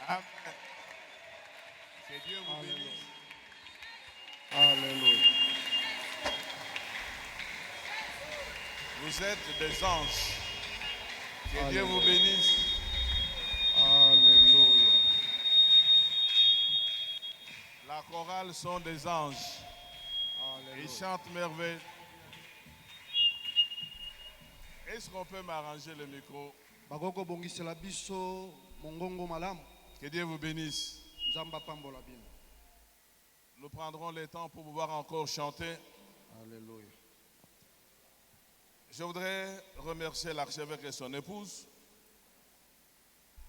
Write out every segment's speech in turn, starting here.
Amen. Que Dieu vous bénisse. Alléluia. Vous êtes des anges. Que Dieu Alléluia. vous bénisse. Alléluia. La chorale sont des anges. Ils Alléluia. chantent merveille. Est-ce qu'on peut m'arranger le micro? Bakoko bongisela biso mongongo malamu. Que Dieu vous bénisse. Nzamba pambola bino. Nous prendrons le temps pour pouvoir encore chanter. Alléluia. Je voudrais remercier l'archevêque et son épouse.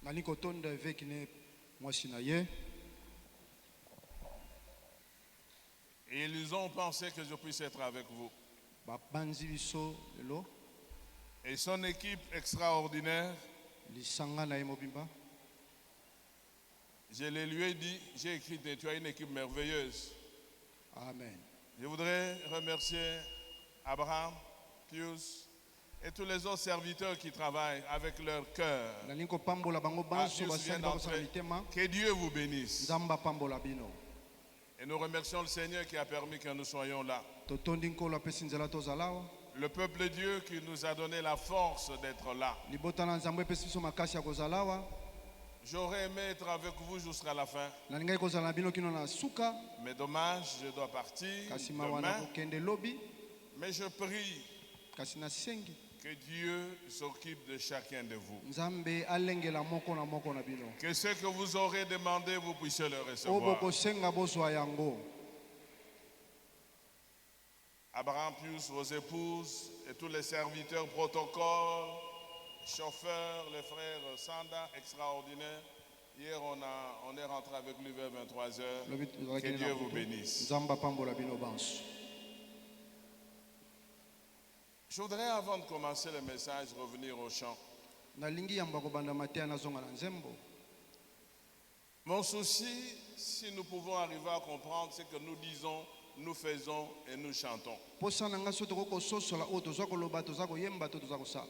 Nani kotonda eveki ne mwasi na ye. Et ils ont pensé que je puisse être avec vous. Babanzi biso lelo Et son équipe extraordinaire, lisanga na ye mobimba. je le lui ai dit, j'ai écrit, tu as une équipe merveilleuse. Amen. Je voudrais remercier Abraham, Pius et tous les autres serviteurs qui travaillent avec leur cœur. Nani kopambola bango Ah, banso Pius vient basali bakosala d'entrer. mitema. Que Dieu vous bénisse. Nzamba pambola bino. Et nous remercions le Seigneur qui a permis que nous soyons là. Totondi nkolo apesi nzela tozalawa. Le peuple de Dieu qui nous a donné la force d'être là. Libota na nzambe epesi biso makasi ya kozalawa. J'aurais aimé être avec vous jusqu'à la fin. Nalingai kozala na bino kino na suka. Mais dommage, je dois partir Kasi mawa na demain. kokende lobi. Mais je prie Kasi na sengi. que Dieu s'occupe de chacun de vous. Nzambe alengela moko na moko na bino. Que ce que vous aurez demandé, vous puissiez le Obo recevoir. kosenga bozwa yango. Abraham Pius, vos épouses et tous les serviteurs, protocoles, chauffeurs, les frères Sanda, extraordinaires. Hier, on est rentré avec lui vers 23h. Que Dieu vous bénisse. Nzamba pambola bino banso. Je voudrais, avant de commencer le message, revenir au chant. Nalingi yamba kobanda matea nazonga na nzembo. Mon souci, si nous pouvons arriver à comprendre ce que nous disons, nous faisons et nous chantons. Posa na nga so toko sosola o tozwa koloba tozwa koyemba to tozwa kosala.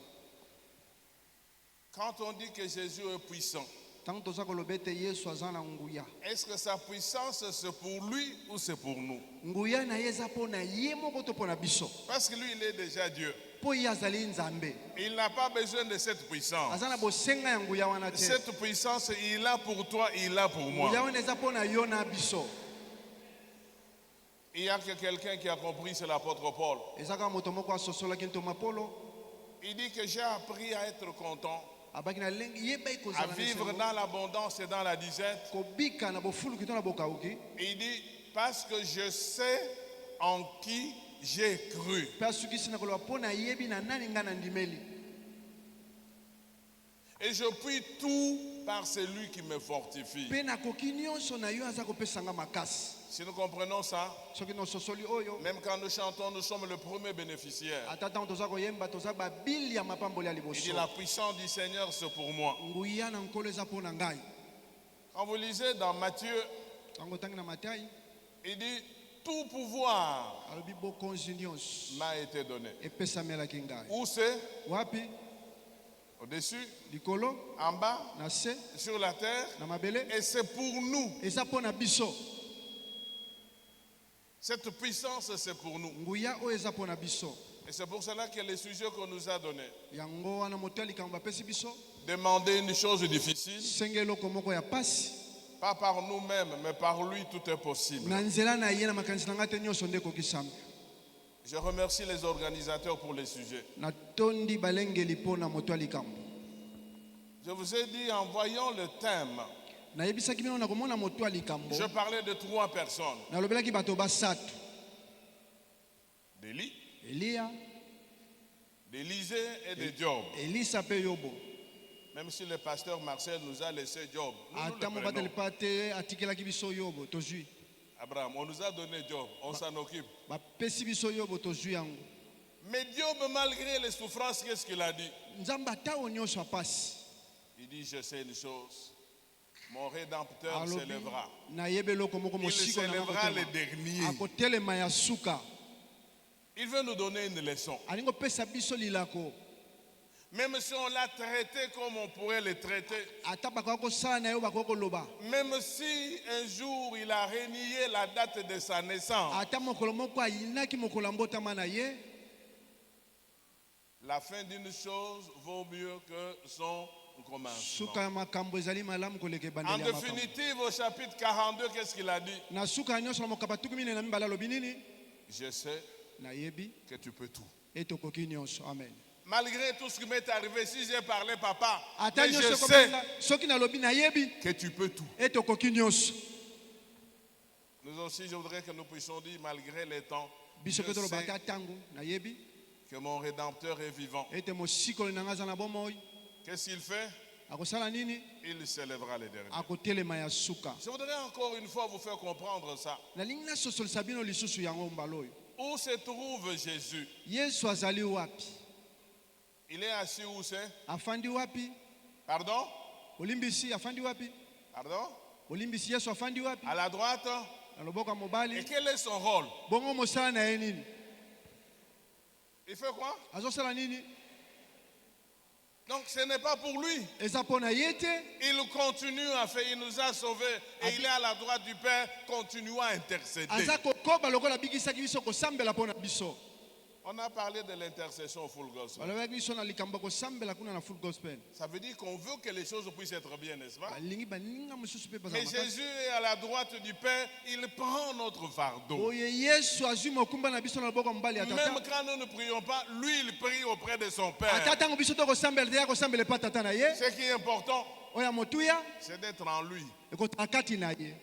Quand on dit que Jésus est puissant, Tango tozwa koloba ete Yesu aza na nguya. est-ce que sa puissance c'est pour lui ou c'est pour nous? Nguya na ye eza mpo na ye moko to mpo na biso. Parce que lui, il est déjà Dieu. Po ye azali nzambe. Il n'a pas besoin de cette puissance. Aza na bosenga ya nguya wana te. Cette puissance, il l'a pour toi, il l'a pour moi. Nguya wana eza mpo na yo na biso. Il y a que quelqu'un qui a compris, c'est l'apôtre Paul. Ezaka moto moko asosolaki ntoma Polo. Il dit que j'ai appris à être content, Abaki na lengi yeba à ikozala na vivre esengo. dans l'abondance et dans la disette. Kobika na bofulu kito na bokauki. Et il dit, parce que je sais en qui j'ai cru. Pe asukisi na koloba mpo na yebi na nani nga na ndimeli. Et je puis tout par celui qui me fortifie. Pe nakoki nyonso na yo aza kopesanga makasi. Si nous comprenons ça, Soki nososoli oyo. même quand nous chantons, nous sommes le premier bénéficiaire. Ata ntango toza koyemba toza babili ya mapamboli ya Il dit, liboso. la puissance du Seigneur, c'est pour moi. Nguya na nkolo eza mpo na ngai. Quand vous lisez dans Matthieu, Tango otangi na Matai, il dit, tout pouvoir alobi bokonzi nyonso m'a été donné. epesamelaki ngai. Où c'est? Wapi? Au-dessus, Likolo, en bas, na se, sur la terre. na mabele. Et c'est pour nous. Eza mpo na biso. Cette puissance, c'est pour nous. Nguya oyo eza mpo na biso. Et c'est pour cela que les sujets qu'on nous a donnés, Yango wana moto ya likambo bapesi biso. demander une chose difficile, Senga eloko moko ya pasi. pas par nous-mêmes, mais par lui, tout est possible. Na nzela na ye na makanisi na ngai te nyonso nde ekokisami. Je remercie les organisateurs pour les sujets. Natondi balengeli mpo na moto ya likambo. Je vous ai dit, en voyant le thème, Nayebisaki bino na komona moto ya likambo. je parlais de 3 personnes. Nalobelaki bato basato. D'Élie, Elia, d'Élisée et de Job. Elisa pe Yobo. Même si le pasteur Marcel nous a laissé Job, nous Ata le mobateli prenons. pa te atikelaki biso Yobo tozwi. Abraham, on nous a donné Job, on s'en occupe. Bapesi biso Yobo tozwi yango. Mais Job, malgré les souffrances, qu'est-ce qu'il a dit? Nzambe ata o nyonso apasi. Il dit, je sais une chose, mon Rédempteur Alobi s'élèvera. nayeba eloko moko Il mosiko na s'élèvera le motema. dernier. Akotelema ya suka. Il veut nous donner une leçon. Alingo pesa biso lilako. Même si on l'a traité comme on pourrait le traiter. ata bakoki kosala na ye oyo bakoki koloba Même si un jour il a renié la date de sa naissance. ata mokolo moko ayinaki mokolo ya mbotama na ye La fin d'une chose vaut mieux que son commencement. suka ya makambo ezali malamu koleka En ebandeli ya makambo définitive, au chapitre 42, qu'est-ce qu'il a dit? na suka ya nyonso na mokapa tuku minei na mibale alobi nini Je sais nayebi que tu peux tout. ete okoki nyonso amen Malgré tout ce qui m'est arrivé, si j'ai parlé, papa, ata mais je nyonso sais ekobenga soki nalobi nayebi que tu peux tout. ete okoki nyonso Nous aussi, je voudrais que nous puissions dire, malgré les temps, je biso mpe toloba sais ata ntango nayebi que mon Rédempteur est vivant. ete mosikoli na ngai aza na bomoi Qu'est-ce qu'il fait? akosala nini Il s'élèvera les derniers. akotelema ya suka Je voudrais encore une fois vous faire comprendre ça. nalingi nasosolisa bino lisusu yango mbala oyo Où se trouve Jésus? yesu azali wapi Il est assis où c'est? afandi wapi Pardon? olimbisi afandi wapi Pardon? olimbisi yesu afandi wapi À la droite? na loboko ya Et mobali quel est son rôle? bongo mosala na ye nini Il fait quoi? azosala nini Donc ce n'est pas pour lui. eza mpo na ye te Il continue à faire, il nous a sauvés et il est à la droite du Père, continuant à intercéder. aza kokoba lokola abikisaki biso kosambela mpo na biso On a parlé de l'intercession au full gospel. balobaki biso na likambo ya kosambela kuna na full gospel Ça veut dire qu'on veut que les choses puissent être bien, n'est-ce pas? balingi baninga mosusu mpe Mais bazala Jésus est à la droite du Père, il prend notre fardeau. oye yesu azwi mokumba na biso na loboko ya mobali ya Même tata quand nous ne prions pas, lui il prie auprès de son Père. ata ntango biso tokosambela te ya kosambela epa tata na ye Ce qui est important, oyo ya motuya c'est d'être en lui. ekotala kati na ye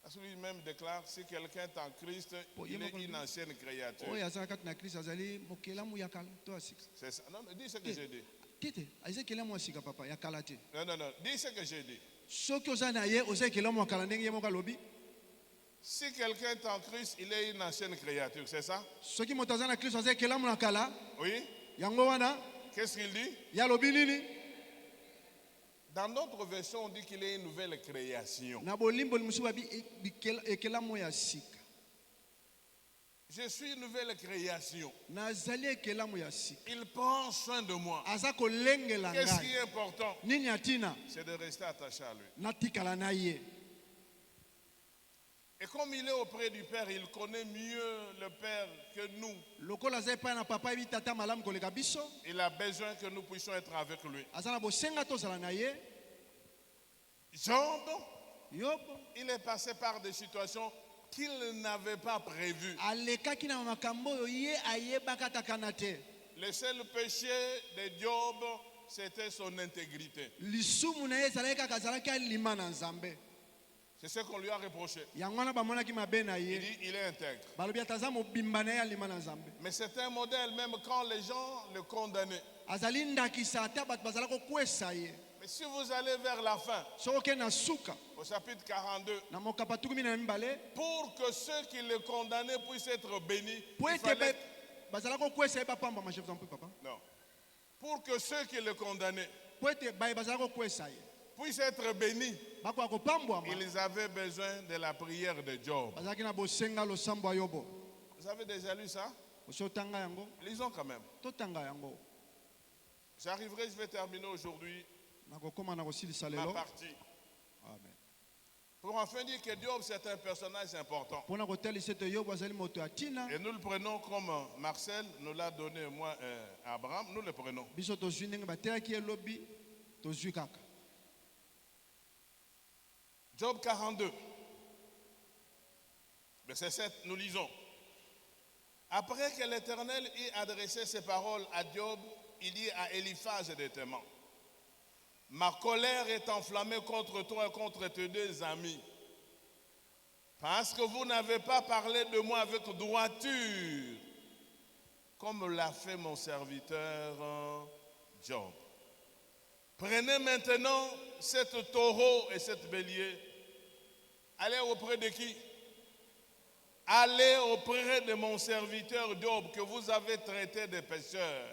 Parce que lui-même déclare, si quelqu'un est en Christ, il est une ancienne créature. oyo aza kati na kristo azali mokelamu ya kala to ya sika C'est ça. Non, dis ce que j'ai dit. tete aza ekelamu ya sika papa ya kala te Non, non, non, dis ce que j'ai dit. soki oza na ye oza ekelamu ya kala ndenge ye moko alobi Si quelqu'un est en Christ, il est une ancienne créature, c'est ça? soki moto aza na kristo aza ekelamu na kala Oui? yango wana Qu'est-ce qu'il dit? ye alobi nini Dans notre version, on dit qu'il est une nouvelle création. na bolimboli mosusu babi ekelamu ya sika Je suis une nouvelle création. nazali ekelamu ya sika Il prend soin de moi. aza kolengela Qu'est-ce qui ngai est important? nini ya ntina C'est de rester attaché à lui. natikala na ye Et comme il est auprès du Père, il connaît mieux le Père que nous. lokola aza epai na papa yebi tata malamu koleka biso Il a besoin que nous puissions être avec lui. aza na bosenga tozala na ye Job, yobo il est passé par des situations qu'il n'avait pas prévues. alekaki na makambo oyo ye ayebaka takana te Le seul péché de Job, c'était son intégrité. lisumu na ye ezalaki kaka azalaki alima na nzambe C'est ce qu'on lui a reproché. yango wana bamonaki mabe na Il ye dit, il est intègre. balobi ata aza mobimba na ye alima na nzambe Mais c'est un modèle, même quand les gens le condamnaient. azali ndakisa ata bato bazala kokwesa ye Mais si vous allez vers la fin, soki okei na suka au chapitre 42, na mokapa tuku minei na mibale pour que ceux qui le condamnaient puissent être bénis, po il ete fallait... bazala kokwesa ye bapambama je vous en prie papa Non. Pour que ceux qui le condamnaient po ete baye bazala kokwesa ye puissent être bénis, bakoka kopambwama ils avaient besoin de la prière de Job. bazalaki na bosenga losambo ya yobo Vous avez déjà lu ça? osi otanga yango Lisons quand même. totanga yango J'arriverai, je vais terminer aujourd'hui nakokóma na kosilisa ma lelo partie. amen Pour enfin dire que Job, c'est un personnage important. mpona kotalisa ete yobo azali moto ya ntina Et nous le prenons comme Marcel nous l'a donné, moi, Abraham, nous le prenons. biso tozwi ndenge batelaki elobi tozwi kaka Job 42, verset 7, nous lisons. Après que l'Éternel ait adressé ses paroles à Job, il dit à Eliphaz de Théman, ma colère est enflammée contre toi et contre tes deux amis, parce que vous n'avez pas parlé de moi avec droiture, comme l'a fait mon serviteur Job. Prenez maintenant cette taureau et cette bélier. Allez auprès de qui? Allez auprès de mon serviteur Job, que vous avez traité de pécheur.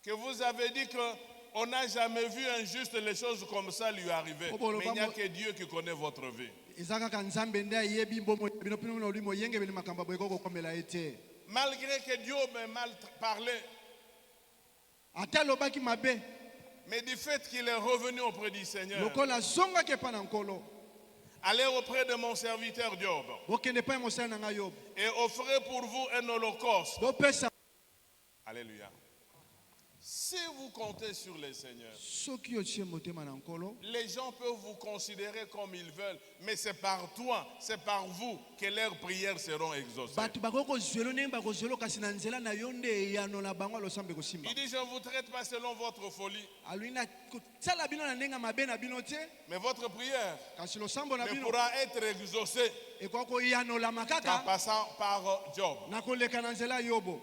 Que vous avez dit qu'on n'a jamais vu un juste les choses comme ça lui arriver. Mais il n'y a que Dieu qui connaît votre vie. eza kaka nzambe nde ayebi bomoi bino mpino bino oli moyengebeli makambo boyeko kokomela ye te Malgré que Dieu m'ait mal parlé, ata alobaki mabe Mais du fait qu'il est revenu auprès du Seigneur, lokola azongaki epai na nkolo allez auprès de mon serviteur Job bokende epai ya mosali na ngai yobo et offrez pour vous un holocauste. bopesa Alléluia. Si vous comptez sur le Seigneur, soki otie motema na nkolo les gens peuvent vous considérer comme ils veulent, mais c'est par toi, c'est par vous que leurs prières seront exaucées. bato bakoki kozwela ndenge bakozwela kasi na nzela na yo nde eyano na bango alosambe kosimba Il dit, je ne vous traite pas selon votre folie, alingi na kosala bino na ndenge ya mabe na bino te mais votre prière kasi losambo na ne bino pourra être exaucée ekoki koyanolama qu'en kaka passant par Job. na koleka na nzela ya yobo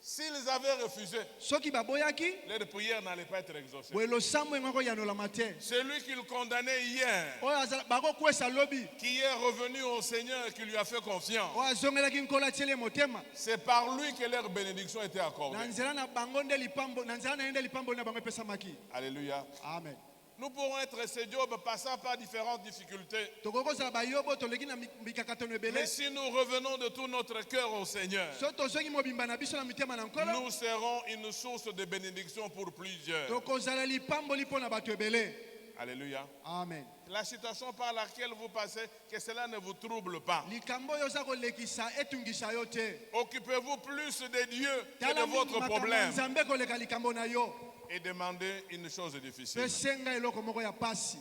S'ils avaient refusé, soki baboyaki leur prière n'allait pas être exaucée. boye losambo engo koyanolama te Celui qu'ils condamnaient hier, oyo bakokwesa lobi qui est revenu au Seigneur et qui lui a fait confiance, oyo azongelaki nkolo atieli motema c'est par lui que leur bénédiction était accordée. na nzela na bango nde lipambo na nzela na ye nde lipambo na bango epesamaki Alléluia. amen Nous pourrons être ce Job passant par différentes difficultés. tokoki kozala bayobo toleki na mikakatano ebele Mais si nous revenons de tout notre cœur au Seigneur, so tozongi mobimba na biso na mitema na nkolo nous serons une source de bénédiction pour plusieurs. tokozala lipamboli mpo na bato ebele Alléluia. amen La situation par laquelle vous passez, que cela ne vous trouble pas. likambo oyo oza kolekisa etungisa yo te Occupez-vous plus de Dieu que tala de votre makambo ya problème nzambe koleka likambo na yo et demandez une chose difficile. mpe senga eloko moko ya pasi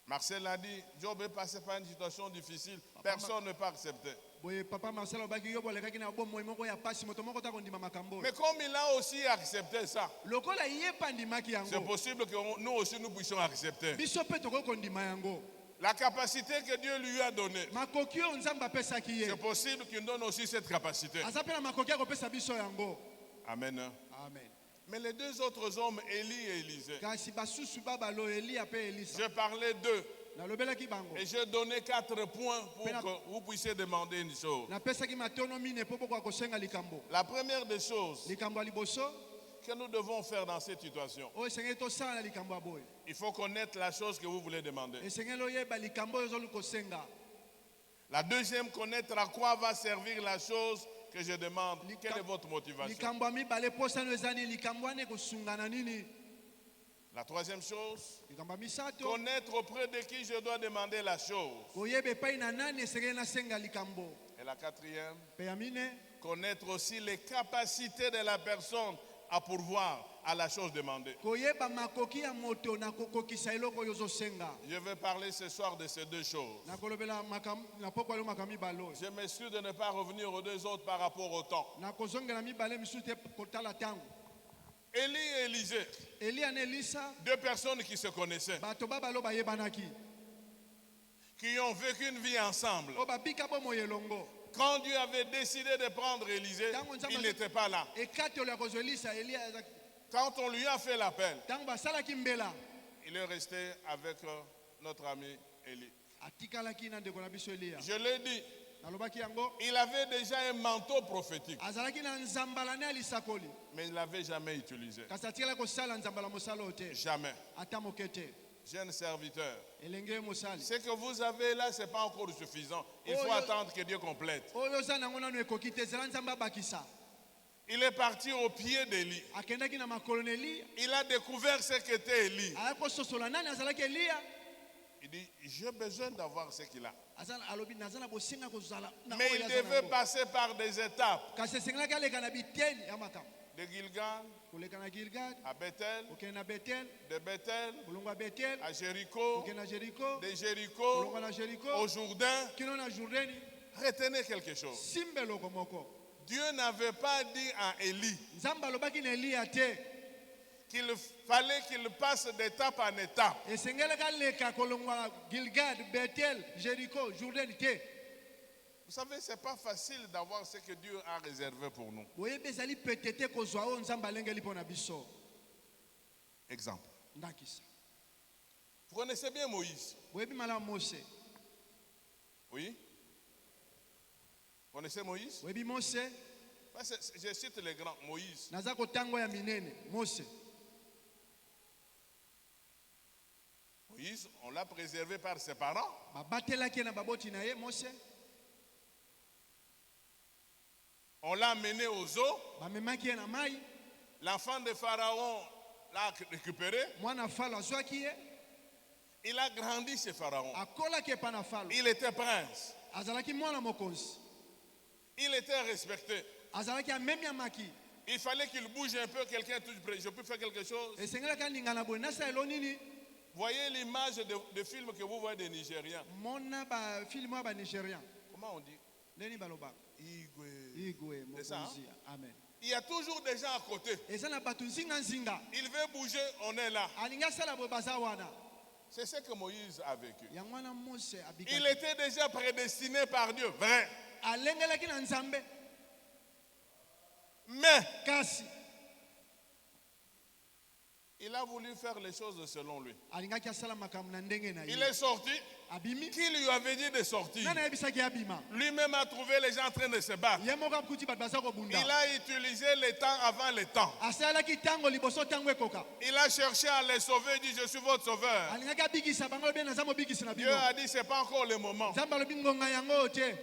Marcel a dit, Job est passé par une situation difficile, personne ne peut accepter. boye papa marcel alobaki yo bolekaki na bomoi moko ya pasi moto moko ta kondima makambo Mais oyo comme il a aussi accepté ça, lokola ye mpe andimaki c'est yango possible que nous aussi nous puissions accepter. biso mpe tokoki kondima yango La capacité que Dieu lui a donnée, makoki oyo nzambe apesaki ye c'est possible qu'il donne aussi cette capacité. aza mpe na makoki ya kopesa biso yango Amen. amen Mais les deux autres hommes, Élie et Élisée, kasi basusu babalo eliya mpe elisa je parlais d'eux nalobelaki bango et j'ai donné 4 points pour que vous puissiez demander une chose. napesaki matono mine mpo bokoka kosenga likambo La première des choses likambo ya liboso que nous devons faire dans cette situation, oyo esengeli tosala na likambo ya boye il faut connaître la chose que vous voulez demander. esengeli oyeba likambo oyo ozoli kosenga La deuxième, connaître à quoi va servir la chose que je demande. Quelle est votre motivation? likambo ya mibale posano eza nini likambo wana ekosunga na nini La troisième chose, likambo ya misato connaître auprès de qui je dois demander la chose. koyeba epai na nani esengeli nasenga likambo Et la quatrième, mpe ya mine connaître aussi les capacités de la personne à pourvoir à la chose demandée. koyeba makoki ya moto na kokokisa eloko oyo ozosenga Je vais parler ce soir de ces deux choses. nakolobela na poko alio makambo mibale oyo Je m'excuse de ne pas revenir aux deux autres par rapport au temps. nakozongela mibale misusu te kotala ntango Élie et Élisée, eliya na elisa deux personnes qui se connaissaient, bato babalo bayebanaki qui ont vécu une vie ensemble. oyo babika bomoi elongo Quand Dieu avait décidé de prendre Élisée, il n'était pas là. ekatelo ya kozwa elisa eliya azaki Quand on lui a fait l'appel, ntango basalaki mbela il est resté avec notre ami Élie. atikalaki na ndeko na biso eliya Je l'ai dit, nalobaki yango il avait déjà un manteau prophétique, azalaki na nzambala ne ya lisakoli mais il ne l'avait jamais utilisé. kasi atikala kosala nzambala mosala oyo te Jamais. ata moke te Jeune serviteur, elenge mosali ce que vous avez là, ce n'est pas encore suffisant. Il faut Oh, attendre que Dieu complète. oyo oza nango nano ekoki te ezala nzambe abakisa Il est parti au pied d'Élie. akendaki na makolo na eliya Il a découvert ce qu'était Élie. aya kososola nani azalaki eliya Il dit, j'ai besoin d'avoir ce qu'il a. alobi naza na bosenga kozala na Mais oyo il aza devait nango. passer par des étapes. kasi esengelaki aleka na biteni ya makambo De Gilgal koleka na gilgad à Bethel, okende na betel de Bethel kolongwa betel à Jéricho, okende na jeriko de Jéricho kolongwa na jeriko au Jourdain. kino na jourdani Retenez quelque chose. simba eloko moko Dieu n'avait pas dit à Élie nzambe alobaki na eliya te qu'il fallait qu'il passe d'étape en étape. esengelaki aleka kolongwa na gilgad betel jeriko jourdani te Vous savez, ce n'est pas facile d'avoir ce que Dieu a réservé pour nous. boyebi ezali pete te kozwa oyo nzambe alengeli mpo na biso Exemple. ndakisa Vous connaissez bien Moïse? boyebi malamu mose Oui? Vous connaissez Moïse? boyebi mose Je cite les grands. Moïse, naza kotango ya minene mose Moïse, on l'a préservé par ses parents. babatelaki ye na baboti na ye mose On l'a mené aux eaux. bamemaki ye na mai L'enfant de Pharaon l'a récupéré. mwana falo azwaki ye Il a grandi chez Pharaon. akolaki epai na falo Il était prince. azalaki mwana mokonzi Il était respecté. azalaki amemiamaki Il fallait qu'il bouge un peu, quelqu'un touche près. Je peux faire quelque chose. esengelaki alingana boye nasalelo nini Voyez l'image de film que vous voyez des Nigériens. mona bafilme oyo banigérien Comment on dit? ndeni balobaka Igwe. igwe C'est ça, mokonzi amen Il y a toujours des gens à côté. eza na bato nzinga Il veut bouger, on est là. alingi asala boye baza wana C'est ce que Moïse a vécu. yango wana mose Il abikaki était déjà prédestiné par Dieu, vrai. alengelaki na nzambe Mais kasi il a voulu faire les choses selon lui. alingaki asala makambo na ndenge na Il ye est sorti. abimi Qui lui avait dit de sortir? nani ayebisaki abima Lui-même a trouvé les gens en train de se battre. ye moko akuti bato baza kobunda Il a utilisé le temps avant le temps. asalaki ntango liboso ntango ekoka Il a cherché à les sauver. Il dit, je suis votre sauveur. alingaki abikisa bango lobi naza mobikisi na Dieu bino a dit, c'est pas encore le moment. nzambe alobi ngonga yango te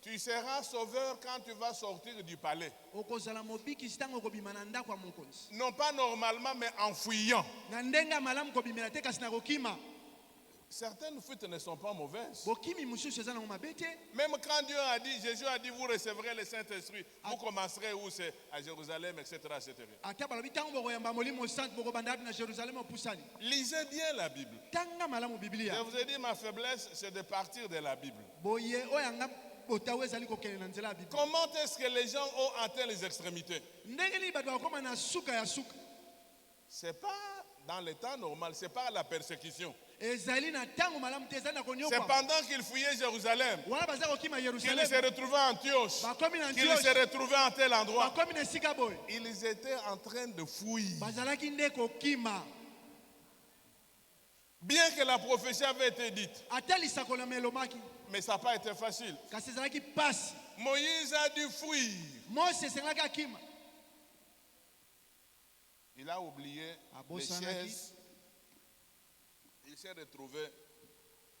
Tu seras sauveur quand tu vas sortir du palais. okozala mobikisi ntango okobima na ndako ya mokonzi Non pas normalement, mais en fuyant. na ndenge ya malamu kobimela te kasi na kokima Certaines fuites ne sont pas mauvaises. bokimi mosusu eza nango mabe te Même quand Dieu a dit, Jésus a dit, vous recevrez le Saint-Esprit. Vous commencerez où c'est? À Jérusalem, etc., etc. ata balobi ntango bokoyamba molimo sante bokobanda api na jérusalem opusani Lisez bien la Bible. tanga malamu Je biblia vous ai dit, ma faiblesse, c'est de partir de la Bible. boye oyo yanga botawo ezali kokende na nzela ya biblia Comment est-ce que les gens ont atteint les extrémités? ndenge nini bato bakokoma na suka ya suka C'est pas dans le temps normal, c'est pas la persécution. ezali na ntango malamu te ezali na C'est konyokwa pendant qu'il fuyait Jérusalem wana baza kokima qu'il se yerusalem retrouvait à Antioche, bakomi na qu'il se antioche retrouvait en tel endroit. bakomi na esika boye Ils étaient en train de fuir. bazalaki nde kokima Bien que la prophétie avait été dite, ata lisakolama elomaki mais ça n'a pas été facile. kasi ezalaki pasi Moïse a dû fuir. mose esengelaki akima Il a oublié les Abosanaki. chaises. Il s'est retrouvé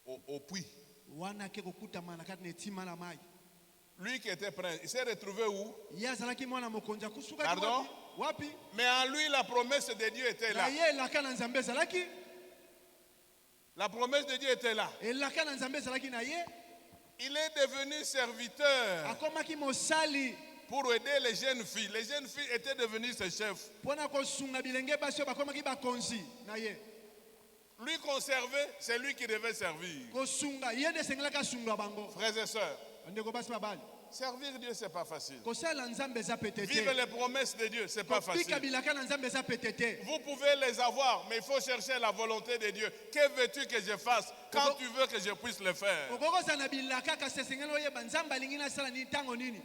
au puits. wana ake kokutama na kati na etima na mai Lui qui était prince, il s'est retrouvé où? ye azalaki mwana mokonzi akusukaki Pardon? wapi Mais en lui, la promesse de Dieu était là. na ye elaka na nzambe ezalaki La promesse de Dieu était là. elaka na nzambe ezalaki na ye Il est devenu serviteur akomaki mosali pour aider les jeunes filles. Les jeunes filles étaient devenues ses chefs. mpona kosunga bilenge basi oyo bakomaki bakonzi na ye Lui conserver, c'est lui qui devait servir. kosunga ye nde esengelaki asunga bango Frères et sœurs, ndeko basi babali servir Dieu, c'est pas facile. kosala nzambe eza pete Vivre te les promesses de Dieu, c'est pas kobika facile. bilaka na nzambe eza pete te Vous pouvez les avoir, mais il faut chercher la volonté de Dieu. Que veux-tu que je fasse quand tu veux que je puisse le faire? okokozala na bilaka kasi esengeli oyeba nzambe alingi nasala nini ntango nini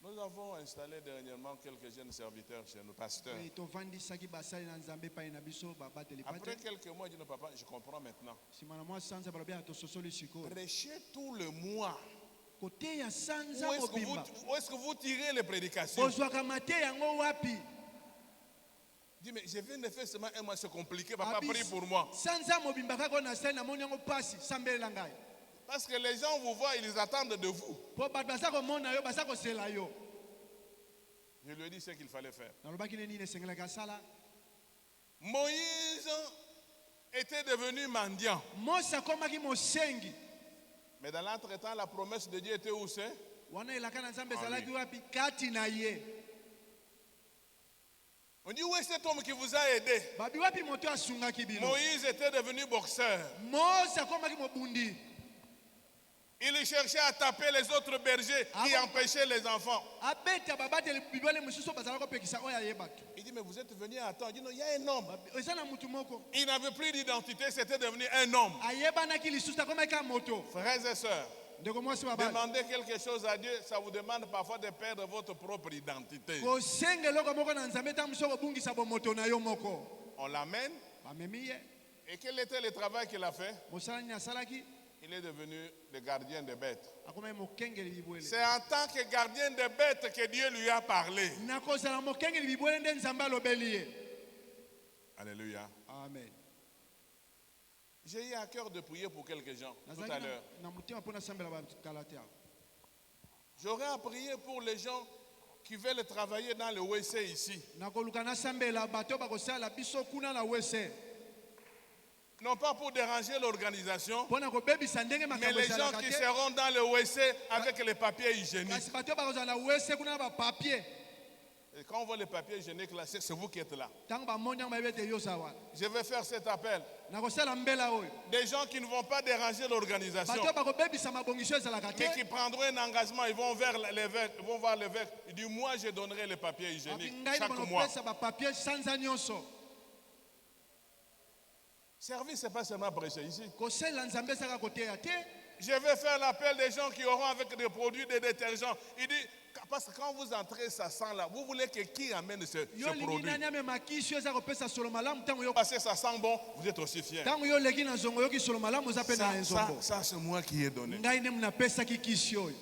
Nous avons installé dernièrement quelques jeunes serviteurs chez nos pasteurs. tovandisaki basali na nzambe epai na biso babateli Après pate quelques mois, je dis, papa, je comprends maintenant. nsima na mwa sanza balobia tososoli sikoyo Prêchez tout le mois. koteya Où sanza est-ce que mobimba où est-ce que vous tirez les prédications? bozwaka mate yango wapi Dis, mais je viens de faire seulement un mois, c'est compliqué. Papa, Abis, prie pour moi. sanza mobimba kaka oyo nasali namoni yango mpasi sambelela ngai Parce que les gens vous voient, ils attendent de vous. mpo bato baza komona yo baza kosela yo Je lui ai dit ce qu'il fallait faire. nalobaki ne nini esengelaki asala Moïse était devenu mendiant. mose akomaki mosengi Mais dans l'entretemps, la promesse de Dieu était où c'est? wana elaka na nzambe Ah, ezalaki oui. wapi kati na ye On dit, où est cet homme qui vous a aidé? babi wapi moto asungaki bino Moïse était devenu boxeur. mose akomaki mobundi Il cherchait à taper les autres bergers qui Ah bon? empêchaient les enfants. abeta babateli bibwele mosusu oyo bazalaka kopekisa oyo aye bato Il dit, mais vous êtes venu à temps. Il dit, non, il y a un homme. eza na mutu moko Il n'avait plus d'identité, c'était devenu un homme. ayebanaki lisusu akomaki ka moto Frères et sœurs, ndeko mwasi babali demandez quelque chose à Dieu, ça vous demande parfois de perdre votre propre identité. kosenga eloko moko na nzambe ntango mosu okobungisa bomoto na yo moko On l'amène. bamemi ye Et quel était le travail qu'il a fait? mosala nini asalaki Il est devenu le gardien des bêtes. akomaki mokengeli bibwele C'est en tant que gardien des bêtes que Dieu lui a parlé. nakozala mokengeli bibwele nde nzambe alobeli ye Alléluia. amen J'ai eu à cœur de prier pour quelques gens tout à nazalaki l'heure. na motema mpo nasambela bakala te awa J'aurais à prier pour les gens qui veulent travailler dans le WC ici nakoluka nasambela bato bakosala biso kuna na wese non pas pour déranger l'organisation, mpona kobebisa ndenge mais makambo les gens esalaka qui te seront dans le WC avec les papiers hygiéniques. kasi bato bakozala na wese kuna na bapapier Et quand on voit les papiers hygiéniques là, c'est vous qui êtes là. ntango bamoni yango bayebi ete yo sawa Je vais faire cet appel. nakosala mbela oyo Des gens qui ne vont pas déranger l'organisation, bato bakobebisa mabongiso ezalaka te mais qui prendront un engagement, ils vont vers l'évêque, ils vont voir l'évêque. Il dit, moi je donnerai les papiers hygiéniques ngai chaque mois. nakonopesa bapapier sanza nyonso Service, c'est pas seulement prêcher ici. kosalela nzambe esaka koteya te Je vais faire l'appel des gens qui auront avec des produits, des détergents. Il dit, parce que quand vous entrez, ça sent là. Vous voulez que qui amène ce yo lingi produit? nani amema kisi eza kopesa solo malamu ntango yo Parce que ça sent bon, vous êtes aussi fiers. ntango yo leki na nzongo yoki solo malamu oza mpe na nzongo Ça, c'est moi qui ai donné. ngai nde munapesaki kisi oyo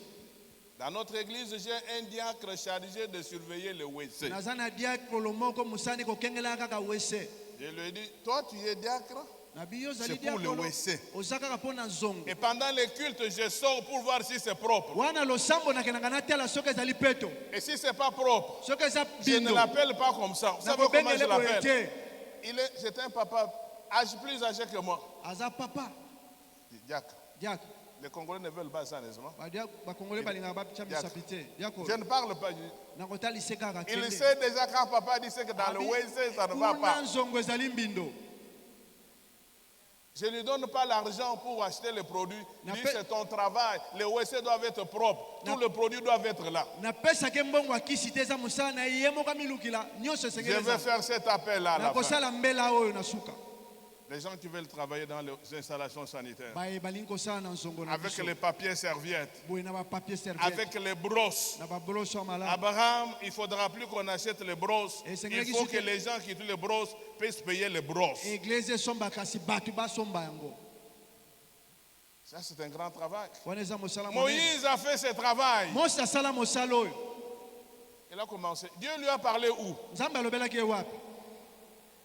Dans notre église, j'ai un diacre chargé de surveiller le WC. naza na diakolo moko mosani kokengelaka kaka wese Je lui ai dit, toi tu es diacre? na biyo ozali C'est pour le diakolo WC. oza kaka mpo na nzongo Et pendant les cultes, je sors pour voir si c'est propre. wana losambo nakendaka natala soki ezali peto Et si c'est pas propre, soki eza je ne bindo l'appelle pas comme ça. Vous savez comment je nakobengele boye l'appelle? te C'est un papa plus âgé que moi. aza papa Diacre. diako Les Congolais ne veulent pas ça, n'est-ce pas? bakongole balingaka bapisa misapi te diako Je ne parle pas. nakotalise kaka Il kende sait déjà quand papa dit que dans le WC, ça ne va kuna pas. nzongo ezali mbindo Je ne lui donne pas l'argent pour acheter les produits. Na Dis, pe- c'est ton travail. Les WC doivent être propres. Tous les produits doivent être là. napesaki mbongo akisi te eza mosala na ye moko amilukila nyonso Je esengeli vais faire cet appel là à la fin. nakosala mbela oyo na suka Les gens qui veulent travailler dans les installations sanitaires. baye balingi kosala na nzongo na Avec biso les papiers serviettes. boye na bapapier serviette Avec les brosses. na baboloso ya malamu Abraham, il ne faudra plus qu'on achète les brosses. Et Seigneur, Il qui faut suit que que- les gens qui utilisent les brosses puissent payer les brosses. eglize esomba kasi bato basomba yango Ça, c'est un grand travail. wana eza mosala monene Moïse a fait ce travail. mose asala mosala oyo Il a commencé. Dieu lui a parlé où? nzambe alobelaki ye wapi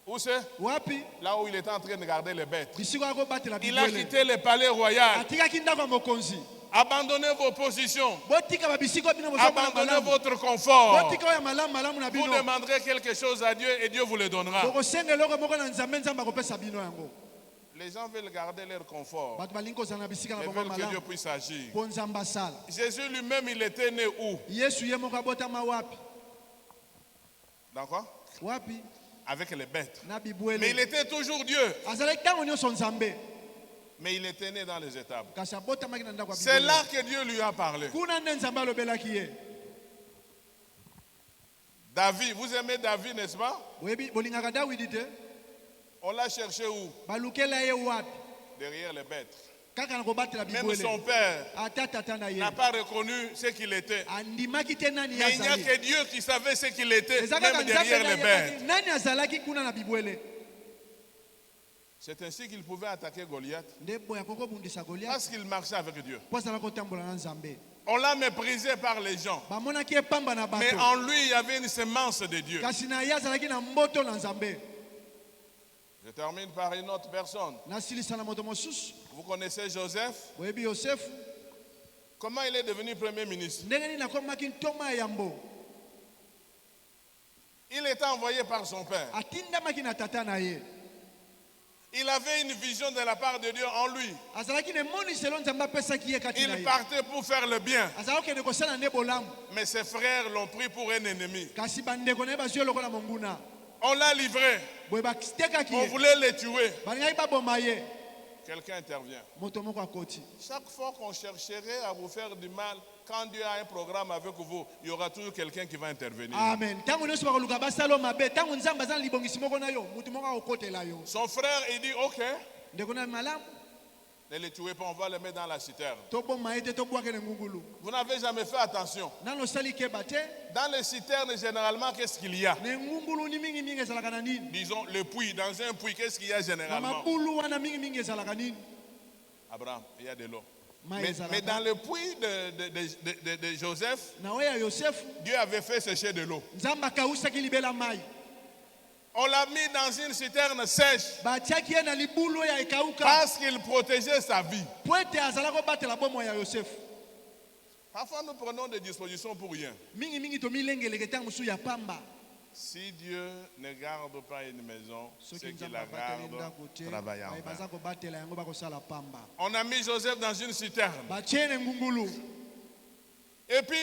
Où c'est? wapi Là où il était en train de garder les bêtes. bisiko akobatela Il a bibwele quitté le palais royal. atikaki ndako ya mokonzi Abandonnez vos positions. botika babisiko bino bozomona Abandonnez malamu votre confort. botika oyo ya malamu malamu na Vous bino demanderez quelque chose à Dieu et Dieu vous le donnera. bokosenga eloko moko na nzambe nzambe akopesa bino yango Les gens veulent garder leur confort. bato balingi kozala na bisika na Ils bango veulent que Dieu malamu puisse agir. mpo nzambe asala Jésus lui-même, il était né où? yesu ye moko abotama wapi Dans quoi? wapi Avec les bêtes. na Mais il bibwele était toujours Dieu. azalaki ntango nyonso nzambe Mais il était né dans les étables. kasi abotamaki na ndako ya C'est bibwele là que Dieu lui a parlé. kuna nde nzambe alobelaki ye David, vous aimez David, n'est-ce pas? oyebi bolingaka dawidi te On l'a cherché où? balukela ye wapi Derrière les bêtes. kaka na kobatela Même bibwele son père ata tata na ye n'a pas reconnu ce qu'il était. andimaki te nani ye Mais il n'y a azali que Dieu qui savait ce qu'il était, eza kaka même nzambe derrière nde les ayebaki bêtes. nani azalaki kuna na bibwele C'est ainsi qu'il pouvait attaquer Goliath. nde boya kokobundisa goliath Parce qu'il marchait avec Dieu. mpo azala kotambola na nzambe On l'a méprisé par les gens. bamonaki epamba na Mais bato en lui, il y avait une semence de Dieu. kasi na ye azalaki na mboto na nzambe Je termine par une autre personne. nasilisa na moto mosusu Vous connaissez Joseph? boyebi yosefu Comment il est devenu premier ministre? ndenge nini akomaki ntoma ya yambo Il était envoyé par son père. atindamaki na tata na ye Il avait une vision de la part de Dieu en lui. azalaki na emoniselo nzambe apesaki ye kati na Il ye partait pour faire le bien. azalaki kokende kosala nde bolamu Mais ses frères l'ont pris pour un ennemi. kasi bandeko na ye bazwi ye lokola monguna On l'a livré. boye batekaki On ye voulait le tuer. balingaki baboma ye Quelqu'un intervient. moto moko akoti Chaque fois qu'on chercherait à vous faire du mal, quand Dieu a un programme avec vous, il y aura toujours quelqu'un qui va intervenir. amen ntango nyonso bakoluka basala o mabe ntango nzambe aza na libongisi moko na yo motu moko akokotela yo Son frère, il dit, ok, ndeko na malamu ne le tuez pas, on va le mettre dans la citerne. toboma ye te tobwakele ngungulu Vous n'avez jamais fait attention. nano osali keba te Dans les citernes, généralement, qu'est-ce qu'il y a? na ngungulu ni mingimingi ezalaka na nini Disons, le puits. Dans un puits, qu'est-ce qu'il y a na généralement? mabulu wana mingimingi ezalaka nini Abraham, il y a de l'eau. mai Mais ezalaka dans le puits de Joseph, na oyo ya yosefu Dieu avait fait sécher de l'eau. nzambe akausaki libela mai On l'a mis dans une citerne sèche batiaki ye na libulu oyo ya ekauka parce qu'il protégeait sa vie. po ete azala kobatela bomoi ya yosefu Parfois, nous prenons des dispositions pour rien. mingi mingi tomilengeleke ntango mosusu ya pamba. Si Dieu ne garde pas une maison, ceux Soki qui nzambe la abateli gardent ndako te travaillent en vain. baza kobatela yango bakosala pamba. On a mis Joseph dans une citerne. batie ne ngungulu Et puis,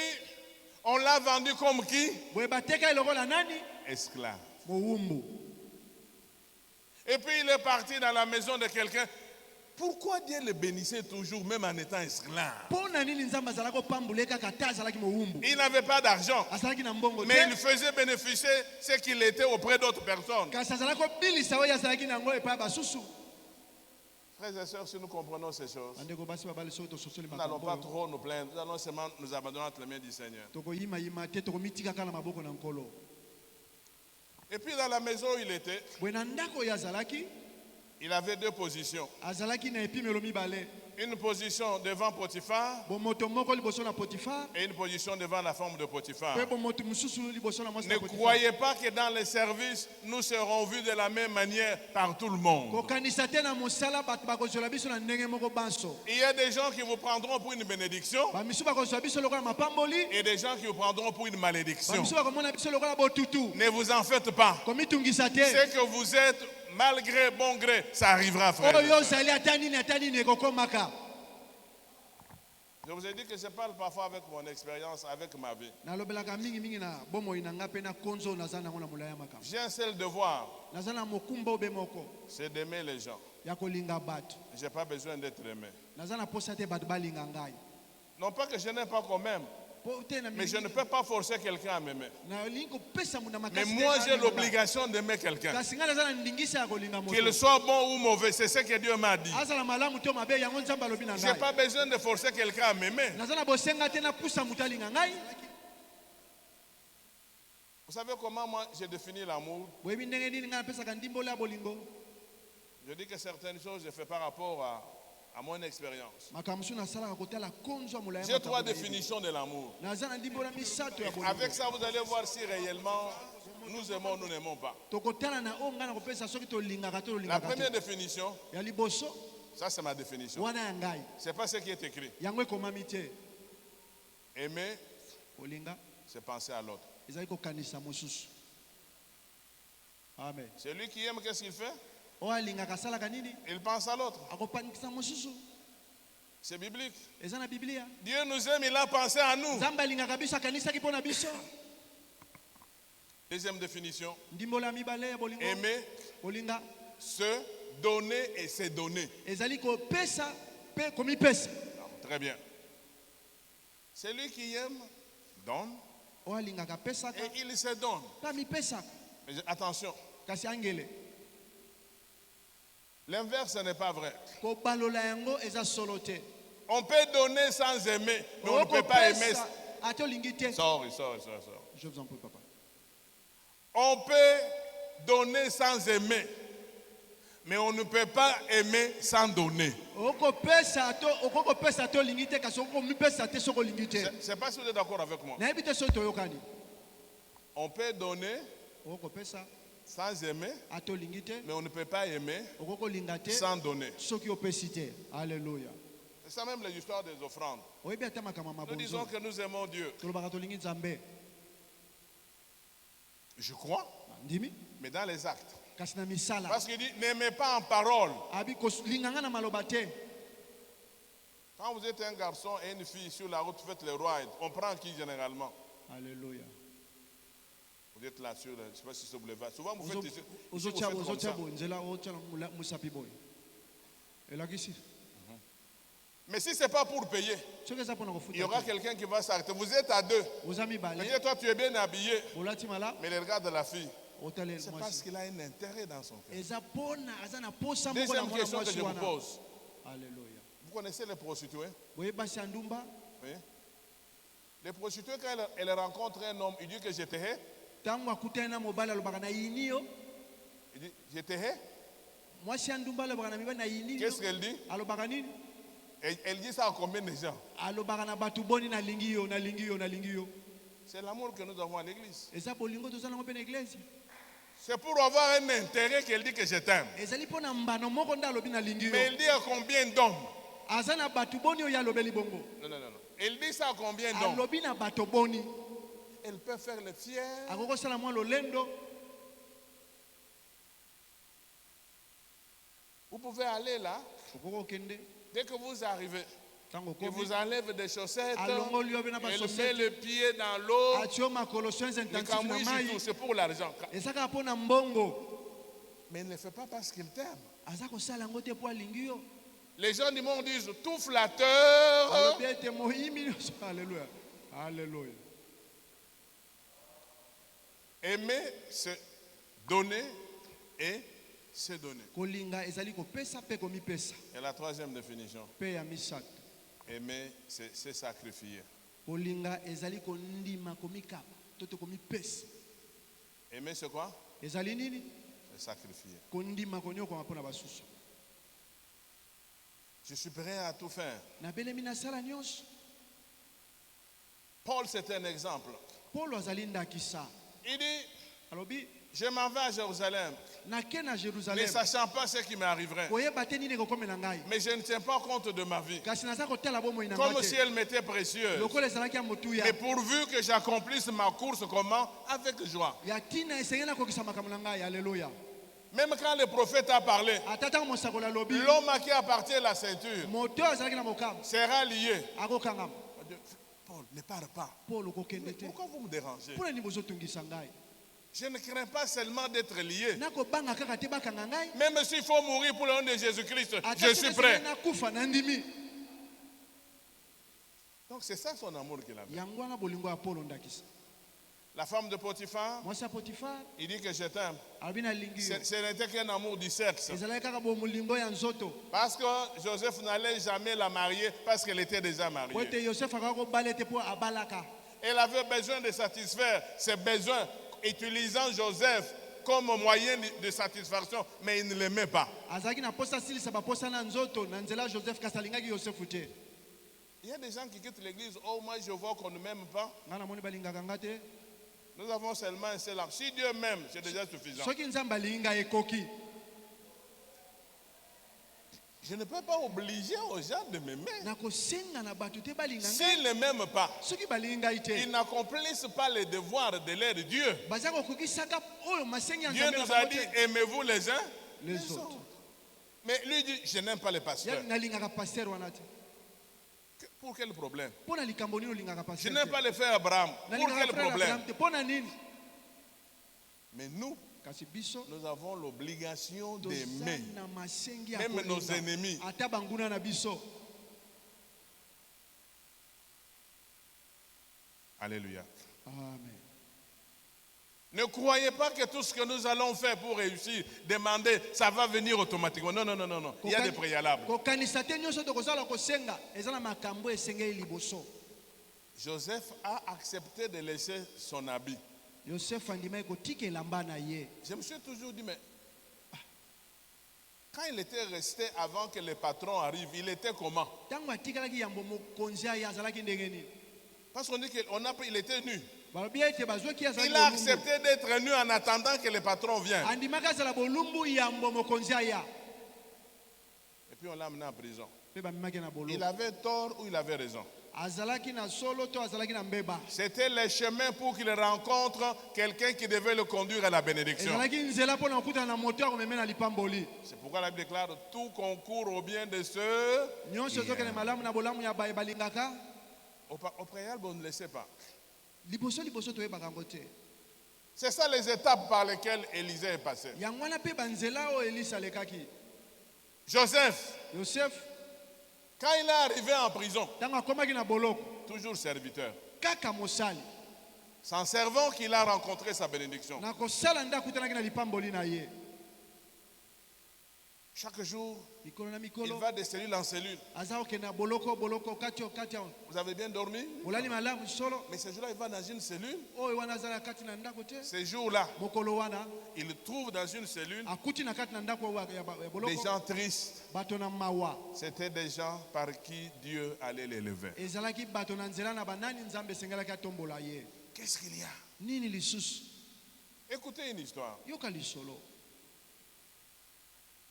on l'a vendu comme qui? boye bateka ye lokola nani Esclave. mowumbu. Et puis, il est parti dans la maison de quelqu'un. Pourquoi Dieu le bénissait toujours, même en étant esclave? mpo na nini nzambe azalaki kopambula ye kaka te azalaki mowumbu? Il n'avait pas d'argent, azalaki na mbongo mais il te faisait bénéficier ce qu'il était auprès d'autres personnes. kasi azalaki kobilisa oyo azalaki na yango epai ya basusu. Frères et sœurs, si nous comprenons ces choses, bandeko basi babali soki tososoli nous n'allons makambo pas oyo trop nous plaindre. Nous allons seulement nous abandonner entre les mains du Seigneur. tokoyimayima te tokomitikaka na maboko na nkolo. Et puis, dans la maison où il était, boye na ndako oyo azalaki il avait deux positions. azalaki na epimelo mibale. Une position devant Potiphar bomoto moko liboso na Potifar et une position devant la femme de Potiphar. mpe bomoto mosusu liboso na mwasi Ne na Potifar. croyez pas que dans les services, nous serons vus de la même manière par tout le monde. kokanisa te na mosala bato bakozwela biso na ndenge moko banso. Il y a des gens qui vous prendront pour une bénédiction bamisu bakozwa biso lokola mapamboli. et des gens qui vous prendront pour une malédiction. bamisu bakomona biso lokola botutu. Ne vous en faites pas. komitungisa te Ce que vous êtes, malgré bon gré, ça arrivera, frère. oyo ozali ata nini ekokomaka. Je vous ai dit que je parle parfois avec mon expérience, avec ma vie. nalobelaka mingi na bomoi na nga mpe na konzo naza nango na molai ya makambo. J'ai un seul devoir, naza na mokumba obe moko c'est d'aimer les gens. ya kolinga bato. Je n'ai pas besoin d'être aimé. naza na posa te bato balinga ngai. Non pas que je n'aime pas qu'on m'aime, po te na mais je ne peux pas forcer quelqu'un à m'aimer. nalingi kopesa mu na Mais makasi te moi, na j'ai alinga. l'obligation d'aimer quelqu'un. kasi ngai naza na ndingisa ya kolinga moto. Qu'il soit bon ou mauvais, c'est ce que Dieu m'a dit. azala malamu to mabe yango nzambe alobi na Je n'ai ngai. pas besoin de forcer quelqu'un à m'aimer. naza na bosenga te napusa moto alinga ngai. Vous savez comment moi j'ai défini l'amour? boyebi ndenge nini ngai napesaka ndimbola ya bolingo. Je dis que certaines choses je fais par rapport à mon expérience. makambo mosusu nasalaka kotala konzo ya molai ya J'ai trois makambo na ye. définitions de l'amour. naza na ndimbola misato ya bolingo. Avec ça, vous allez voir si réellement nous aimons ou nous n'aimons pas. tokotala na oyo ngai nakopesa soki tolingaka to La tolingaka première te. définition, ya liboso ça c'est ma définition. wana ya ngai C'est pas ce qui est écrit. yango ekomami te. Aimer, kolinga c'est penser à l'autre. ezali kokanisa mosusu. amen. Celui qui aime, qu'est-ce qu'il fait? oyo alingaka asalaka nini? Il pense à l'autre. akopangisa mosusu. C'est biblique. eza na biblia. Dieu nous aime, il a pensé à nous. nzambe alingaka biso akanisaki mpo na biso. Deuxième définition, ndimbola ya mibale ya bolingo. aimer, kolinga se donner et se donner. ezali kopesa mpe komipesa. Très bien. Celui qui aime, donne oyo alingaka apesaka et il se donne. mpe amipesaka. Mais attention, kasi angele l'inverse n'est pas vrai. kobalola yango eza solo te. On peut donner sans aimer, mais on ne peut pas aimer. ate olingi te. Sorry. je vous en prie papa. On peut donner sans aimer, mais on ne peut pas aimer sans donner. okopesa te olingi te kasi okomipesa te soki olingi te. Je ne sais pas si vous êtes d'accord avec moi. nayebi te soki toyokani. On peut donner okopesa sans aimer, ate olingi te. mais on ne peut pas aimer okokolinga te sans donner. soki opesi te. alleluya. C'est ça même l'histoire des offrandes. oyebi ata makambo ya Nous disons mabonzo que nous aimons Dieu. tolobaka tolingi nzambe. Je crois, ndimi mais dans les actes. kasi na misala Parce qu'il dit, n'aimez pas en parole. abi kolinganga na maloba te. Quand vous êtes un garçon et une fille sur la route, faites le ride. On prend qui généralement? alleluya. Vous êtes là sur le, je ne sais pas si c'est le boulevard. Souvent vous faites ici, vous ozotia faites comme ça. boye nzela otia mosapi boye elakisi. Mais si ce n'est pas pour payer, soki eza mpona il y aura kofuta te quelqu'un qui va s'arrêter. Vous êtes à deux. oza mibale Mais toi, tu es bien habillé. olati malamu Mais le regard de la fille, otala c'est parce mwasi qu'il a un intérêt dans son cœur. eza mpona aza na posa moko na Deuxième mwana question que mwasi je vous wana. pose. alleluya. Vous connaissez les prostituées? boye basi ya ndumba Oui. Les prostituées, quand elles rencontrent un homme, il dit que je te hais. ntango akutani na mobali alobaka na yini yo. Il dit, je te hais. mwasi ya ndumba alobaka na mibali na yini yo. Qu'est-ce qu'elle dit? alobaka nini? Et elle dit ça à combien de gens? alobaka na bato boni nalingi yo nalingi yo nalingi yo. C'est l'amour que nous avons à l'église. eza bolingo toza nango mpe na eglise. C'est pour avoir un intérêt qu'elle dit que je t'aime. ezali mpo na mbano moko nde alobi nalingi Mais yo. elle dit à combien d'hommes? aza na bato boni oyo alobeli bongo. Non. Il dit ça à combien d'hommes? alobi na bato boni Elle peut faire le fier. akokosala mwa lolendo. Vous pouvez aller là. Okokokende Dès que vous arrivez, tango il vous komi enlève des chaussettes. alongoli yo bena ba Elle met chaussette le pied dans l'eau. atio makolo soins Le intensifs na camouille, mai c'est pour l'argent. ezaka mpona mbongo. Mais il ne le fait pas parce qu'il t'aime. Aza kosala yango te po alingi yo. Les gens du monde disent tout flatteur. Alobi ete moyimbi nyonso. Alléluia. Alléluia. Aimer, c'est donner et se donner. Kolinga ezali kopesa pe komipesa. Et la troisième définition, Pe ya misato. aimer, c'est se sacrifier. Kolinga ezali kondima komikaba. Toto komipesa. Aimer, c'est quoi? Ezali nini? C'est sacrifier. Kondima konyoka mapona basusu. Je suis prêt à tout faire. Na belemi na sala nyonso. Paul, c'est un exemple. Paulo azali ndakisa. Il dit, Alobi je m'en vais à Jérusalem, nake na ne Jérusalem. sachant pas ce qui m'arriverait. Koyeba te nini kokomela ngai. Mais je ne tiens pas compte de ma vie. Kasi naza kotala bomoi na Comme ngai si te. elle m'était précieuse. Lokola ezalaki ya motuya. Mais pourvu que j'accomplisse ma course, comment? Avec joie. Ya tina esengeli nakokisa makambo na ngai. Alléluia. Même quand le prophète a parlé, Ata ntango mosakoli alobi l'homme à qui appartient la ceinture moto azalaki na mokaba sera lié. akokangama. Paul, ne parle pas. Paul okokende te. Pourquoi vous me dérangez? Mpona nini bozotungisa ngai? Je ne crains pas seulement d'être lié. Nakobanga kaka te bakanga ngai. Même s'il faut mourir pour le nom de Jésus-Christ, Ata je suis prêt. nakufa nandimi. Donc c'est ça son amour qu'il avait. Yango wana bolingo ya Paulo ndakisa. La femme de Potiphar, Mwasi ya Potifar il dit que je t'aime. alobi nalingi yo. Ce n'était qu'un amour du sexe. Ezalaki kaka bomolingo ya nzoto. Parce que Joseph n'allait jamais la marier parce qu'elle était déjà Po mariée. ete Yosefu akaka kobala ete po abalaka. Elle avait besoin de satisfaire ses besoins, utilisant Joseph comme moyen de satisfaction, mais il ne l'aimait pas. Azalaki na posa silisa baposa na nzoto na nzela Joseph kasi alingaki Yosefu te. Il y a des gens qui quittent l'église, oh moi je vois qu'on ne m'aime pas. Nga namoni balingaka nga te. Nous avons seulement un seul âme. Si Dieu m'aime, c'est déjà suffisant. Soki nzambe alingi ngai ekoki. Je ne peux pas obliger aux gens de m'aimer. Nakosenga na bato te balinga ngai. S'ils ne m'aiment pas, Soki balingi ngai te. ils n'accomplissent pas les devoirs de leur Dieu. Baza kokokisaka oyo masengi ya Dieu nzambe na nous a bango dit, te. aimez-vous les uns Les autres. Mais lui dit, je n'aime pas les pasteurs. Ya nalingaka pasteur wana te. Pour quel problème? Pona likambo nini olingaka Je pasteur n'aime te? pas le frère Abraham. Pour Nalingaka quel frère problème? Abraham te. Pona nini? Mais nous, Kasi biso nous avons l'obligation toza d'aimer na masengi ya même nos kolinga. ennemis. Ata banguna na biso. Alléluia. Amen. Ne croyez pas que tout ce que nous allons faire pour réussir, demander, ça va venir automatiquement. Non, non, non, non, non. Il y a des préalables. Kokanisa te nyonso tokozala kosenga eza na makambo esengeli liboso. Joseph a accepté de laisser son habit. Yosefu andimaki kotika elamba na ye. Je me suis toujours dit, mais quand il était resté avant que le patron arrive, il était comment? Ntango atikalaki yambo mokonzi aye azalaki ndenge nini? Parce qu'on dit qu'il était nu. Balobi ete bazwaki azalaki Il a bolumbu. accepté d'être nu en attendant que le patron vienne. Andimaki azala bolumbu yambo mokonzi aya. Et puis on l'a amené en prison. Mpe bamemaki na Il bolumbu. avait tort ou il avait raison? Azalaki na solo to azalaki na mbeba. C'était le chemin pour qu'il rencontre quelqu'un qui devait le conduire à la bénédiction. Ezalaki nzela mpona kokutana na moto ya komeme na lipamboli. C'est pourquoi la Bible déclare tout concourt au bien de ceux. Nyonso ezokende malamu na bolamu ya baye balingaka. Au préalable, on ne le sait pas. Liboso toyebaka yango te. C'est ça les étapes par lesquelles Élisée est passé. Yango wana mpe banzela oyo Elisa alekaki. Joseph, Yosefu quand il est arrivé en prison, ntango akomaki na boloko toujours serviteur, kaka mosali sans servant qu'il a rencontré sa bénédiction. na kosala nde akutanaki na lipamboli na ye. Chaque jour, Mikolo na il mikolo va de cellule en cellule. aza kokende na boloko kati ya Vous avez bien dormi? olali malamu solo Mais ce jour-là, il va dans une cellule. oyo wana aza na kati na ndako te. Ce jour-là, Mokolo wana il trouve dans une cellule akuti na kati na ndako ya des boloko gens tristes. bato na mawa. C'était des gens par qui Dieu allait l'élever. Ezalaki bato na nzela na banani nzambe esengelaki atombola ye. Qu'est-ce qu'il y a? Nini lisusu? Écoutez une histoire. Yoka lisolo.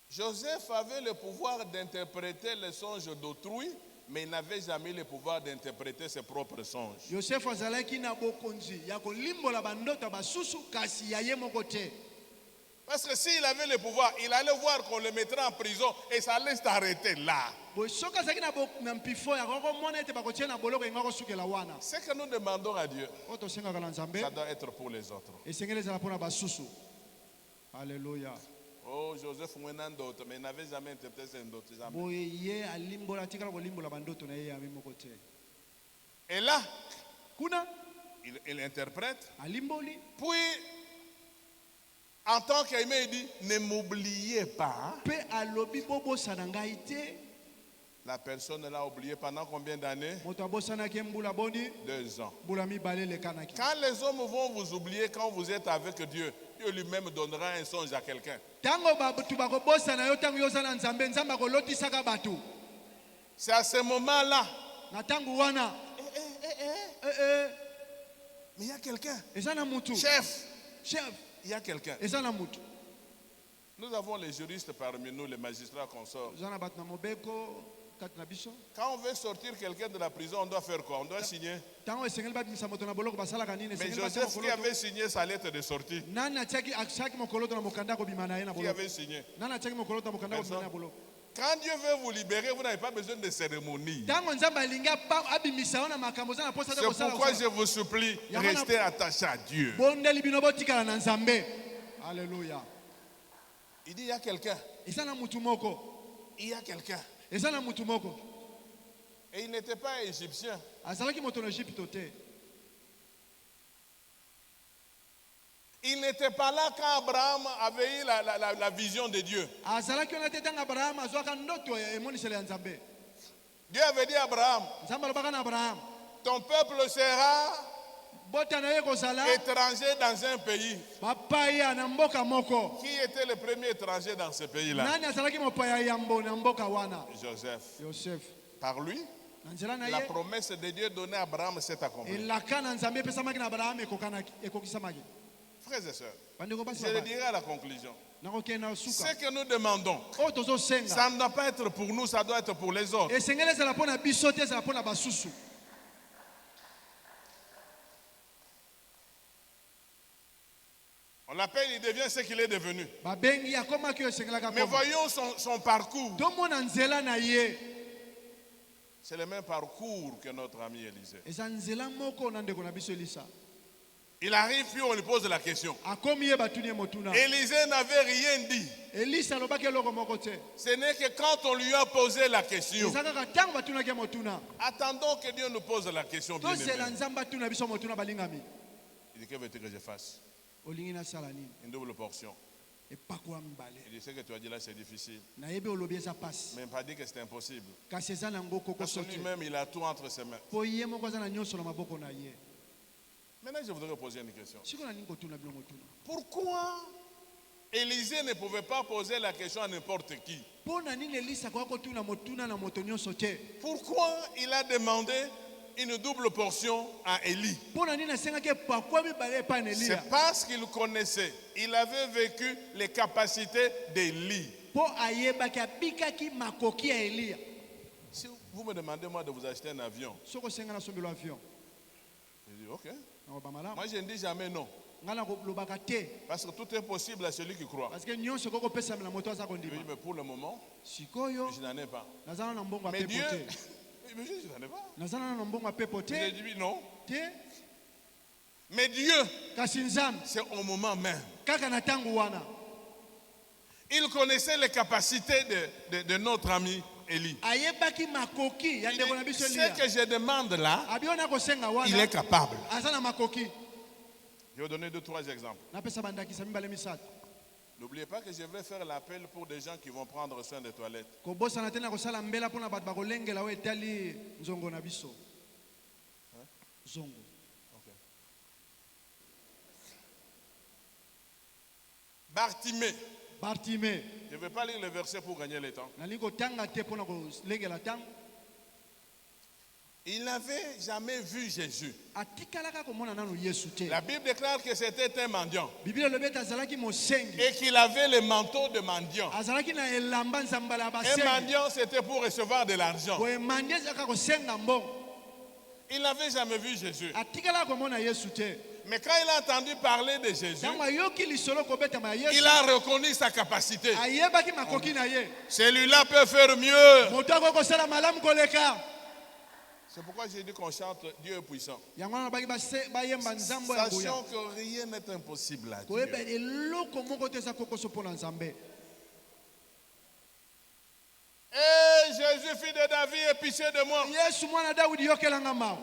Joseph avait le pouvoir d'interpréter les songes d'autrui mais il n'avait jamais le pouvoir d'interpréter ses propres songes. Yosefu azalaki na bokonzi ya kolimbola bandoto basusu kasi ya ye moko te. Parce que s'il avait le pouvoir, il allait voir qu'on le mettrait en prison et ça allait s'arrêter là. Ce que nous demandons à Dieu, ça doit être pour les autres. Alléluia. Oh, Joseph Mouenan d'autres, mais il n'avait jamais interprété ses d'autres. Et là, il interprète. Puis, en tant qu'aimé, il dit, ne m'oubliez pas. La personne l'a oublié pendant combien d'années? 2 ans. Quand les hommes vont vous oublier quand vous êtes avec Dieu, Dieu lui-même donnera un songe à quelqu'un. C'est à ce moment-là. Mais il y a quelqu'un. Chef. Il y a quelqu'un. Nous avons les juristes parmi nous, les magistrats consorts. Quand on veut sortir quelqu'un de la prison, on doit faire quoi? On doit signer. Mais Joseph qui avait signé sa lettre de sortie. Qui avait signé? Quand Dieu veut vous libérer, vous n'avez pas besoin de cérémonie. C'est pourquoi je vous supplie, restez attachés à Dieu. Alléluia. Il dit, il y a quelqu'un. Il y a quelqu'un. Et il n'était pas égyptien. Il n'était pas là quand Abraham avait eu la vision de Dieu. Dieu avait dit à Abraham, ton peuple sera étranger dans un pays. Qui était le premier étranger dans ce pays-là? Joseph. Par lui, la promesse de Dieu donnée à Abraham s'est accomplie. Frères et sœurs, je le dirai à la conclusion. Ce que nous demandons, ça ne doit pas être pour nous, ça doit être pour les autres. On l'appelle, il devient ce qu'il est devenu. Mais voyons son parcours. C'est le même parcours que notre ami Élisée. Il arrive puis on lui pose la question. Élisée n'avait rien dit. Ce n'est que quand on lui a posé la question. Attendons que Dieu nous pose la question. Bien aimé. Il dit, que veux-tu que je fasse? Une double portion. Il dit, ce que tu as dit là, c'est difficile. Mais il m'a pas dit que c'était impossible. Parce que lui-même, il a tout entre ses mains. Maintenant, je voudrais poser une question. Pourquoi Élisée ne pouvait pas poser la question à n'importe qui? Pourquoi il a demandé une double portion à Élie? C'est parce qu'il connaissait, il avait vécu les capacités d'Élie. Si vous me demandez moi de vous acheter un avion, je dis ok. Moi je ne dis jamais non. Parce que tout est possible à celui qui croit. Je dis, mais pour le moment, je n'en ai pas. Mais Dieu, je n'en ai pas. J'ai dit non. Mais Dieu, c'est au moment même. Il connaissait les capacités de notre ami Élie. Ce que je demande là, il est capable. Je vais vous donner 2-3 exemples. N'oubliez pas que je vais faire l'appel pour des gens qui vont prendre soin des toilettes. Bartimée. Je ne vais pas lire le verset pour gagner le temps. Il n'avait jamais vu Jésus. atikalaka komona nanu Yesu te. La Bible déclare que c'était un mendiant Biblia lobi ete azalaki mosengi. et qu'il avait le manteau de mendiant. Azalaki na elamba nzambala ya Un basengi. mendiant, c'était pour recevoir de l'argent. Boye mandi ezalaka kosenga mbongo. Il n'avait jamais vu Jésus. Atikalaka komona Yesu te. Mais quand il a entendu parler de Jésus, Ntango ayoki lisolo kobetama ya Yesu, il a reconnu sa capacité. ayebaki makoki na ye. Celui-là peut faire mieux. Moto akoki kosala malamu koleka. C'est pourquoi j'ai dit qu'on chante Dieu est puissant. Yango wana baki bayemba nzambo ya nguya. Sachant que rien n'est impossible à Koyeba Dieu. eloko moko te eza kokoso mpo na Nzambe. Et Jésus, fils de David, aie pitié de moi. Yesu mwana Daudi yokelanga mawa.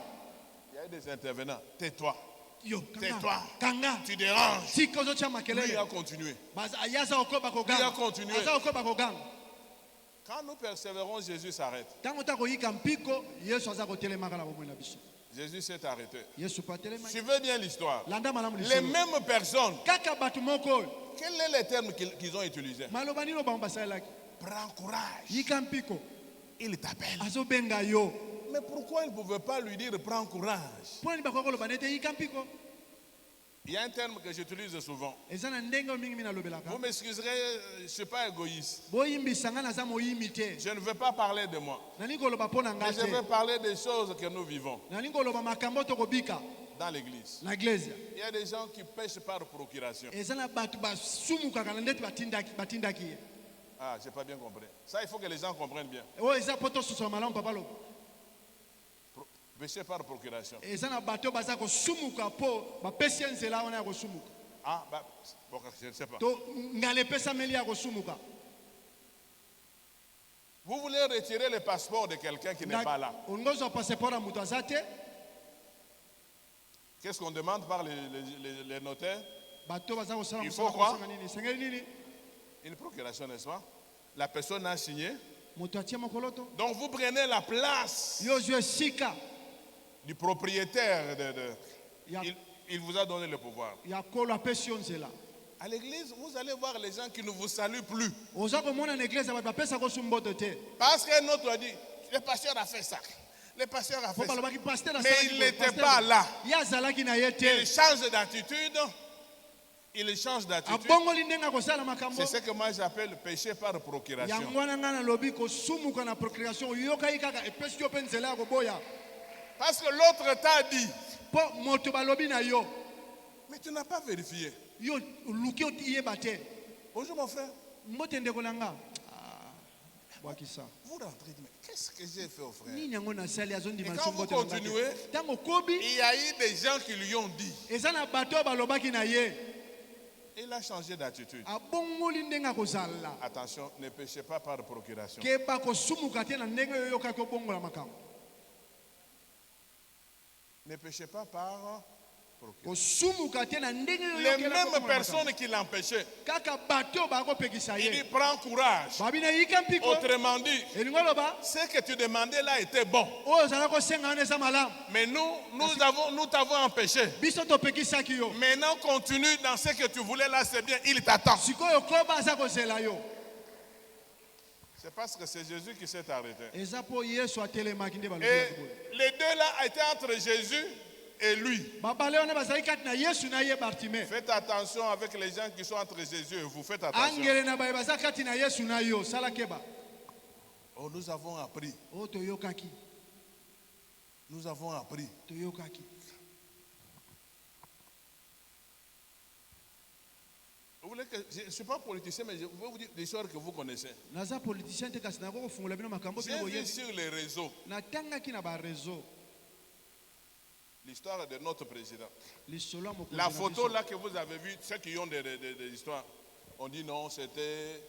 Il y a eu des intervenants. Tais-toi. Yo, Tais-toi. kanga. Tu déranges. Tika ozotia Lui makelele. a continué. Yaza okoba Il a koganga. continué. Aza okoba koganga. Quand nous persévérons, Jésus s'arrête. Ntango ta koyika mpiko, Yesu aza kotelemaka na bomoi na biso. Jésus s'est arrêté. Yesu pa telema. Suivez bien l'histoire. Landa malamu Les lisolo. mêmes personnes, Kaka batu moko. quel est le terme qu'ils ont utilisé? Maloba nino bango basalelaki. Prends courage. Yika mpiko. Il t'appelle. Azobenga yo. Mais pourquoi il ne pouvait pas lui dire prends courage? Poni bakoki koloba nete yika mpiko. Il y a un terme que j'utilise souvent. Eza na ndenge mingi mina lobelaka. Vous m'excuserez, je ne suis pas égoïste. Boyimbisanga naza moyimi te. Je ne veux pas parler de moi. Nani koloba mpo na Mais nga je veux te. parler des choses que nous vivons Nani koloba makambo tokobika dans l'église. na iglesia. Il y a des gens qui pêchent par procuration. Eza na batu basumukaka na ndeti batindaki ye. Ah, je n'ai pas bien compris. Ça, il faut que les gens comprennent bien. Oyo eza po tososola malamu papa loba. Pêcher par procuration. Eza na bato oyo baza kosumuka mpo bapesi ye nzela wana ya kosumuka. Ah, bah, bon, je ne sais pas. To ngala epesameli ya kosumuka. Vous voulez retirer le passeport de quelqu'un qui n'est pas là. olingi ozwa passeport ya moto aza te. Qu'est-ce qu'on demande par les notaires? Bato baza kosala Il faut mosala quoi? kosanga nini esengeli nini. Une procuration, n'est-ce pas? La personne a signé. Moto atie mokoloto. Donc vous prenez la place Yo ozwa esika du propriétaire. ya Il vous a donné le pouvoir. ya kolo apesi yo nzela. À l'église, vous allez voir les gens qui ne vous saluent plus. Oza komona na eglise bato bapesa kosu mboto te. Parce qu'un autre a dit, le pasteur a fait ça. Le pasteur a Po fait ça. balobaki pasteur Mais il n'était pas là. Ye azalaki na ye Il te. change d'attitude. Il change d'attitude. Abongoli ndenge akosala makambo. C'est ce que moi j'appelle péché par procuration. Yango wana nga nalobi kosumuka na procréation oyokai kaka epesi yo mpe nzela ya koboya. Parce que l'autre t'a dit, Mpo moto balobi na yo. mais tu n'as pas vérifié. Yo luki oyeba te. Bonjour mon frère. Mbote ndeko na nga. Bwakisa. Vous rentrez, mais qu'est-ce que j'ai fait au frère? Nini yango nasali azondima Et biso quand vous mbote na nga te. continuez, Ntango kobi il y a eu des gens qui lui ont dit, eza na bato oyo balobaki na ye. il a changé d'attitude. Abongoli ndenge akozala. Attention, ne péchez pas par procuration. Keba kosumuka te na ndenge oyo oyokaki obongola makambo. Ne péchez pas par procuration. Kosumuka te na ndenge oyo Les oyokaki mêmes obongola personnes qui l'empêchaient, kaka bato bakopekisa il dit ye. prends courage. Babi na yika mpiko. Autrement dit, Elingo loba ce que tu demandais là était bon. oyo ozala kosenga wana eza malamu. Mais nous t'avons empêché. Biso topekisaki yo. Maintenant, continue dans ce que tu voulais là, c'est bien. Il t'attend. Sikoyo koba aza kozela yo. C'est parce que c'est Jésus qui s'est arrêté. Eza po Yesu atelemaki nde balobi. Et les deux là étaient entre Jésus et lui. Babale wana bazali kati na Yesu na ye Bartime. Faites attention avec les gens qui sont entre Jésus et vous. Faites attention. Angele na baye baza kati na Yesu na yo. Sala keba. Oh, nous avons appris. O toyokaki. Nous avons appris. Toyokaki. Vous voulez que, je ne suis pas politicien, mais je vais vous dire des choses que vous connaissez. Naza politicien te kasi na ko fungula bino makambo J'ai bino vu boye. sur les réseaux Na tangaki na ba réseau. l'histoire de notre président. Lisolo ya mokonzi La na photo biso. là que vous avez vue, ceux qui ont des histoires, on dit non, c'était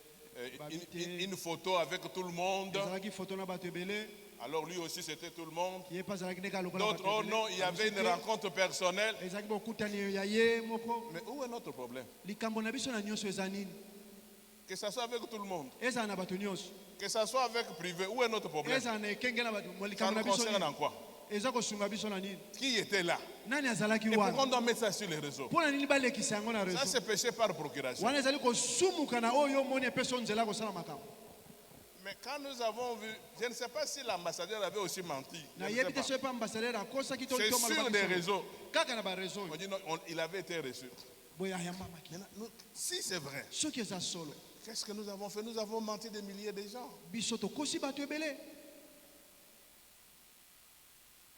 une photo avec tout le monde. Ezalaki photo na bato ebele. Alors lui aussi c'était tout le monde. Ye pa azalaki ndeka lokola D'autres, oh non, il y avait une rencontre personnelle. Ezalaki bokutani ya ye moko. Mais où est notre problème? Likambo na biso na nyonso eza nini? Que ça soit avec tout le monde, Eza na bato nyonso. que ça soit avec privé, où est notre problème? Eza na ekenge na bato. Ça Likambo na nous biso concerne en nini? quoi? Eza kosunga biso na nini? Qui était là? Nani azalaki Et pourquoi on wana? doit mettre ça sur les réseaux? Pona nini balekisa yango na Ça réseau? c'est péché par procuration. Wana ezali kosumuka na oyo omoni epesi yo nzela kosala makambo. Mais quand nous avons vu, je ne sais pas si l'ambassadeur avait aussi menti. Je Na ne sais yebi te pas. so pa ambassadeur akosa ki to C'est to sur des réseaux. Kaka na ba réseau. On dit non, il avait été reçu. Boya yamba maki. Maintenant, si c'est vrai, So ki za solo. qu'est-ce que nous avons fait? Nous avons menti des milliers de gens. Biso to kosi bato ebele.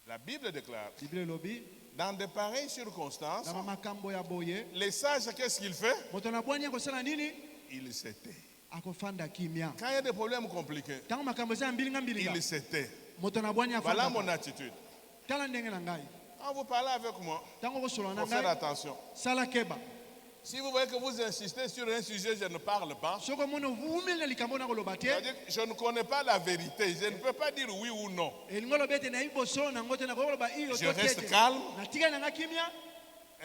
La Bible déclare, Bible lobi dans de pareilles circonstances, na makambo ya boye. les sages, qu'est-ce qu'il fait? Moto na bwanya ko sala nini? Il se tait. Akofanda kimia. Quand il y a des problèmes compliqués, Tango makambo za mbilinga mbilinga. il se tait. Moto na bwanya Voilà afanda. mon attitude. Tala ndenge na ngai. Quand vous parlez avec moi, Tango ko solo il na faut faire ngai. attention. Sala keba. Si vous voyez que vous insistez sur un sujet, je ne parle pas. Soko mono vumela likambo na koloba te. C'est-à-dire que je ne connais pas la vérité. Je ne peux pas dire oui ou non. Elingolo bete na ibo solo na ngote na koloba iyo Je to reste tete. calme. Na tika na kimia.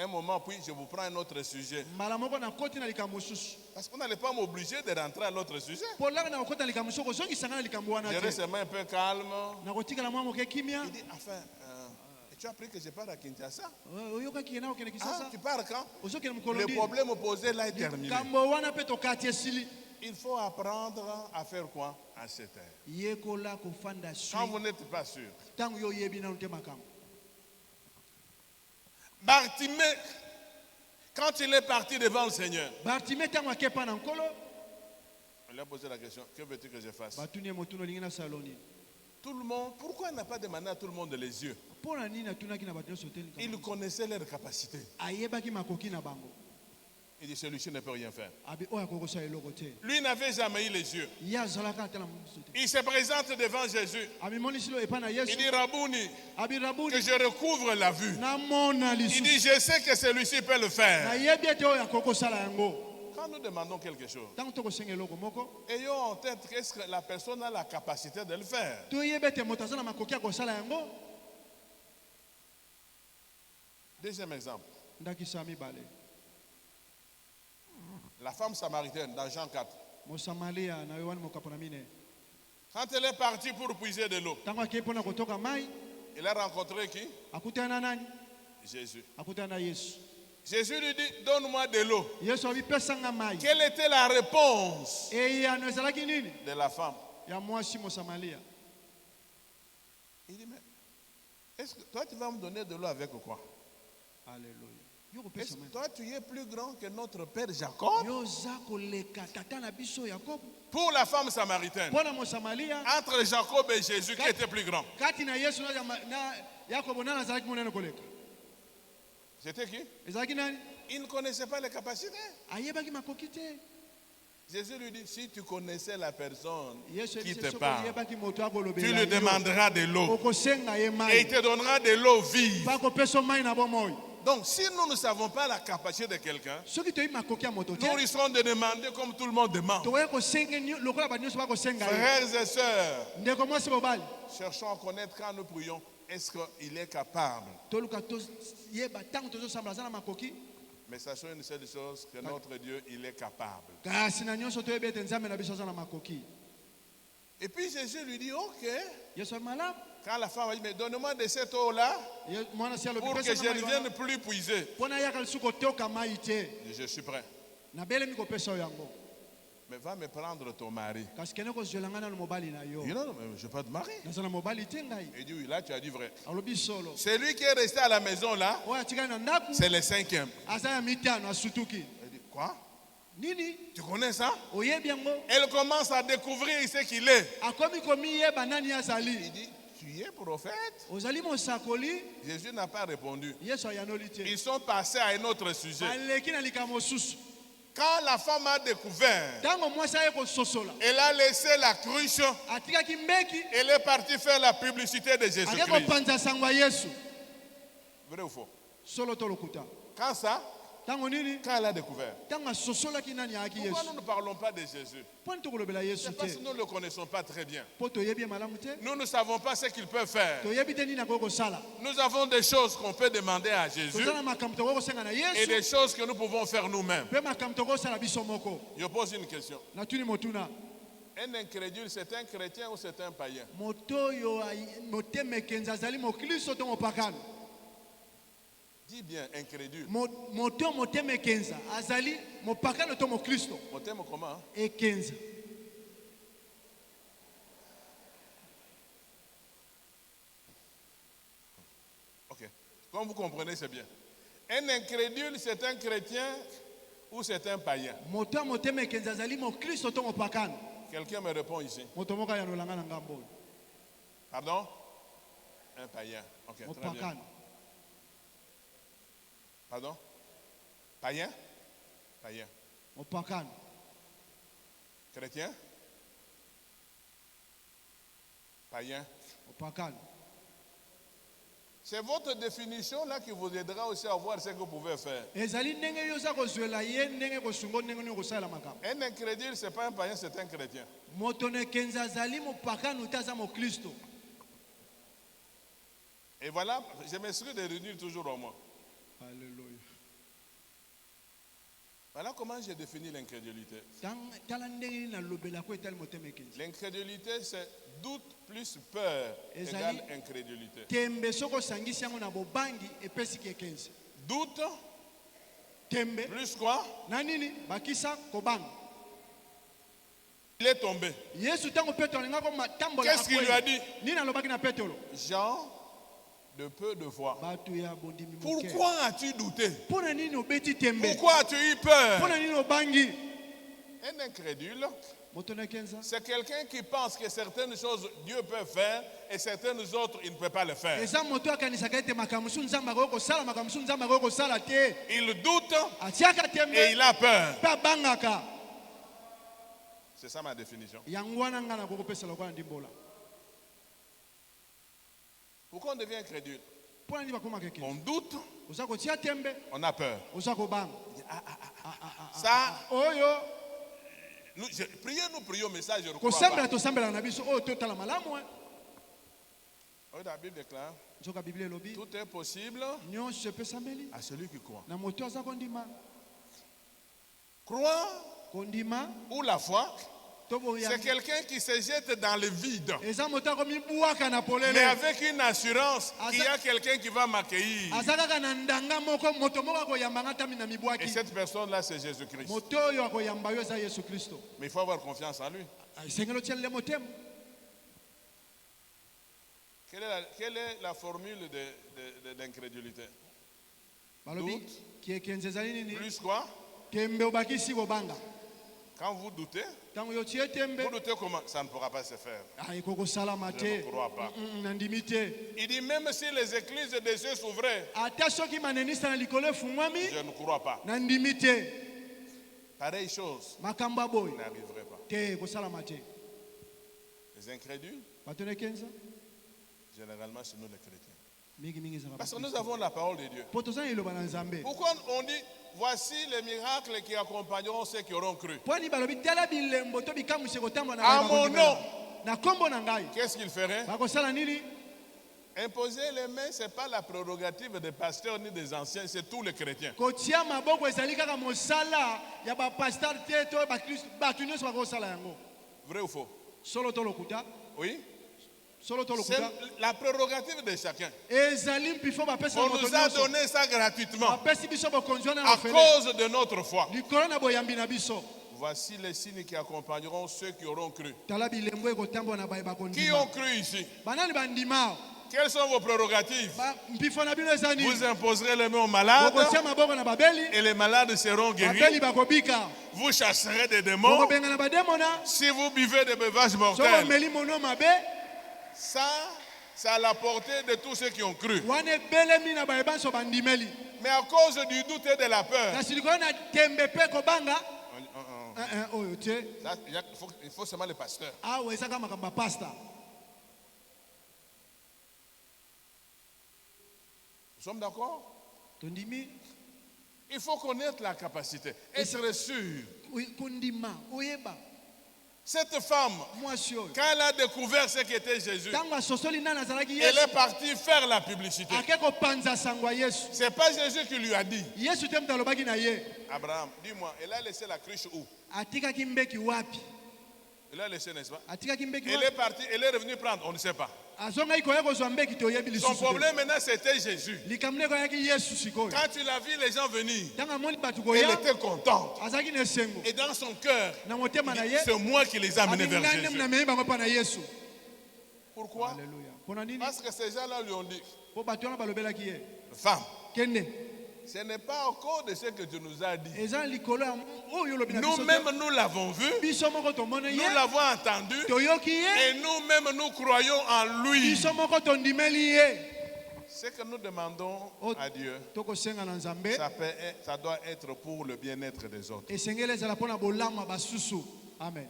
Un moment, puis je vous prends un autre sujet. Mbala moko na koti na likambo susu. Parce qu'on n'allait pas m'obliger de rentrer à l'autre sujet. Polaka na kota na likambo soko zongi sangana likambo wana Je te. reste un peu calme. Na kotika la mwa moke kimia. Il dit, enfin, tu as appris que je pars à Kinshasa? Oyoka kiena okene Ah, kisasa. tu pars quand? Ozokene Le mukolondi. problème posé là est terminé. Kambo wana pe to kati esili. Il faut apprendre à faire quoi? À se taire. Yekola kofanda Quand sui. vous n'êtes pas sûr. Tango yo yebi na nte makambo. Bartimée, quand il est parti devant le Seigneur, Bartime tango akepa na nkolo. on lui a posé la question, que veux-tu que je fasse? Batuni motuno lingina saloni. Tout le monde, pourquoi il n'a pas demandé à tout le monde les yeux? Pona nini atunaki na batino soteli. Il connaissait leurs capacités. Ayebaki makoki na bango. Il dit, celui-ci ne peut rien faire. Abi oya kokosa eloko te. Lui n'avait jamais eu les yeux. Ya zalaka atala musote. Il se présente devant Jésus. Abi moni silo epa na Yesu. Il dit, Rabouni, Abi que rabuni. je recouvre la vue. Na mona Il lisu. dit, je sais que celui-ci peut le Na faire. yebi ete oya kokosa la yango. Quand nous demandons quelque chose, Tango toko senga eloko moko. ayons en tête qu'est-ce que la personne a la capacité de le faire. To yebete moto azana makoki akosala yango. Deuxième exemple, Ndakisa mibale. la femme samaritaine dans Jean 4. Mosamalia na Yohane mokapo na mine. Quand elle est partie pour puiser de l'eau, Tango akepo na kotoka mai, elle a rencontré qui? akutana nani? Jésus. Akutana na Yesu. Jésus lui dit, donne-moi de l'eau. Yesu abi pesanga mai. Quelle était la réponse E ya no ezalaki nini? de la femme? Ya mwasi Mosamalia. Il dit, mais est-ce que toi tu vas me donner de l'eau avec quoi? Alléluia. Yo Est-ce kopesa que mai. toi tu es plus grand que notre père Jacob? Yo za koleka tata na biso Yakobo. Pour la femme samaritaine, Pona Mosamalia entre Jacob et Jésus, qui était plus grand? kati na Yesu na Yakobo na azalaki monene koleka. C'était qui? Ezalaki nani? Il ne connaissait pas les capacités. Ayebaki makoki te. Jésus lui dit, si tu connaissais la personne Yesu qui ebise te soko parle, yebaki moto akolobela. tu lui demanderas de l'eau Okosenga ye et il mai. te donnera de l'eau vive. Bakopesa mai na bomoi. Donc si nous ne savons pas la capacité de quelqu'un, Soki toyi makoki ya moto te. nous risquons de demander comme tout le monde demande. Tokoya kosenga lokola bato nyonso bakosenga ye. Frères et sœurs, Ndeko mwasi mobali. cherchons à connaître quand nous prions, est-ce qu'il est capable? Toluka toyeba ntango tozosambela aza na makoki. Mais sachons une seule chose, que notre Dieu, il est capable. Kasi na nyonso toyebi ete nzambe na biso aza na makoki. Et puis Jésus lui dit, ok, Yesu abi malamu. quand la femme a dit, mais donne-moi de cette eau-là Mwana si alobi pour que pesa je nga ne mai vienne wana. plus puiser. Mpo nayaka lisusu kotoka mai te. Je suis prêt. Nabelemi kopesa oyo yango. Mais va me prendre ton mari. Kasi kende kozwela ngai nano mobali na yo. Il dit, non, mais je n'ai pas de mari. Naza na mobali te ngai. Il dit, oui, là tu as dit vrai. Alobi solo. Celui qui est resté à la maison là, Oyo atikali na ndako. c'est le cinquième. Aza ya mitano asutuki. Il dit, quoi? Nini? Tu connais ça? Oyebi yango. Elle commence à découvrir ce qu'il est. Akomi komiyeba nani azali. Il dit, tu es prophète? Ozali mosakoli. Jésus n'a pas répondu. Yesu ayanoli te. Ils sont passés à un autre sujet. Aleki na likambo mosusu. Quand la femme a découvert, Ntango mwasi aye kososola. elle a laissé la cruche, Atikaki mbeki. elle est partie faire la publicité de Ake Jésus-Christ. kopanza sango ya Yesu. Vrai ou faux? Solo to lokuta. Quand ça? Ntango nini? Quand elle a découvert. Ntango asosolaki nani ayaki Pourquoi Yesu. nous ne parlons pas de Jésus? Mpo nini tokolobela Yesu C'est parce que te. nous ne le connaissons pas très bien. Mpo toyebi ye malamu te. Nous ne savons pas ce qu'il peut faire. Toyebi te nini akoki kosala. Nous avons des choses qu'on peut demander à Jésus Toza na makambo tokoki kosenga na et Yesu. des choses que nous pouvons faire nous-mêmes. Mpe makambo tokoki kosala biso moko. Je pose une question. Natuni motuna. Un incrédule, c'est un chrétien ou c'est un païen? Moto oyo motema ekenzi azali mokristo to mopakano. Dis bien, incrédule. Moto motema ekenza azali mopakano to mokristo. On t'aime comment? Hein? Ekenza. Comme vous comprenez, c'est bien. Un incrédule, c'est un chrétien ou c'est un païen? Quelqu'un me répond ici. Pardon? Un païen. Ok, très bien. Pardon? Païen? Païen. Chrétien? Païen. C'est votre définition là qui vous aidera aussi à voir ce que vous pouvez faire. Un incrédule, ce n'est pas un païen, c'est un chrétien. Et voilà, je m'excuse de revenir toujours au moi. Alléluia. Voilà comment j'ai défini l'incrédulité. L'incrédulité, c'est doute plus peur égale incrédulité. Doute plus quoi? Il est tombé. Qu'est-ce qu'il lui a dit? Jean, de peu de foi. Pourquoi as-tu douté? Pourquoi as-tu eu peur? Un incrédule, c'est quelqu'un qui pense que certaines choses Dieu peut faire et certaines autres il ne peut pas le faire. Il doute et il a peur. C'est ça ma définition. Pourquoi on devient incrédule? On doute, on a peur. Ça, nous prions, mais ça je ne crois pas. La Bible déclare, tout est possible à celui qui croit. Croire ou la foi, c'est quelqu'un qui se jette dans le vide, mais avec une assurance qu'il y a quelqu'un qui va m'accueillir. Et cette personne-là, c'est Jésus-Christ. Mais il faut avoir confiance en lui. Quelle est la formule d'incrédulité? Doute plus quoi? Quand vous doutez comment? Ça ne pourra pas se faire. Je ne crois pas. Il dit même si les églises des cieux s'ouvraient, je ne crois pas. Pareille chose n'arriverait pas. Les incrédules, généralement, c'est nous les chrétiens. Parce que nous avons la parole de Dieu. Pourquoi on dit voici les miracles qui accompagneront ceux qui auront cru? À mon nom, qu'est-ce qu'il ferait? Imposer les mains, ce n'est pas la prérogative des pasteurs ni des anciens, c'est tous les chrétiens. Vrai ou faux? Oui. C'est la prérogative de chacun. On nous a donné ça gratuitement à cause de notre foi. Voici les signes qui accompagneront ceux qui auront cru. Qui ont cru ici? Quelles sont vos prérogatives? Vous imposerez les mains aux malades et les malades seront guéris. Vous chasserez des démons. Si vous buvez des breuvages mortels, ça, c'est à la portée de tous ceux qui ont cru. Mais à cause du doute et de la peur, il faut seulement le pasteur. Nous sommes d'accord? Il faut connaître la capacité, être sûr. Cette femme, quand elle a découvert ce qu'était Jésus, elle est partie faire la publicité. Ce n'est pas Jésus qui lui a dit. Abraham, dis-moi, elle a laissé la cruche où? Elle a laissé, n'est-ce pas? Elle est partie, elle est revenue prendre, on ne sait pas. Son problème maintenant c'était Jésus. Quand tu l'as vu les gens venir, elle était contente. Et dans son cœur, c'est moi qui les ai amenés vers Jésus. Pourquoi? Parce que ces gens-là lui ont dit, femme. Kende. Ce n'est pas encore de ce que tu nous as dit. Eza likolo ya oyo lobi na biso te. Nous-mêmes, nous l'avons vu. Biso moko tomona ye. Nous l'avons entendu. Toyoki ye. Et nous-mêmes, nous croyons en lui. Biso moko tondimeli ye. Ce que nous demandons à Dieu, Tokosenga na Nzambe. ça doit être pour le bien-être des autres. Esengeli ezala pona bolama basusu. Amen.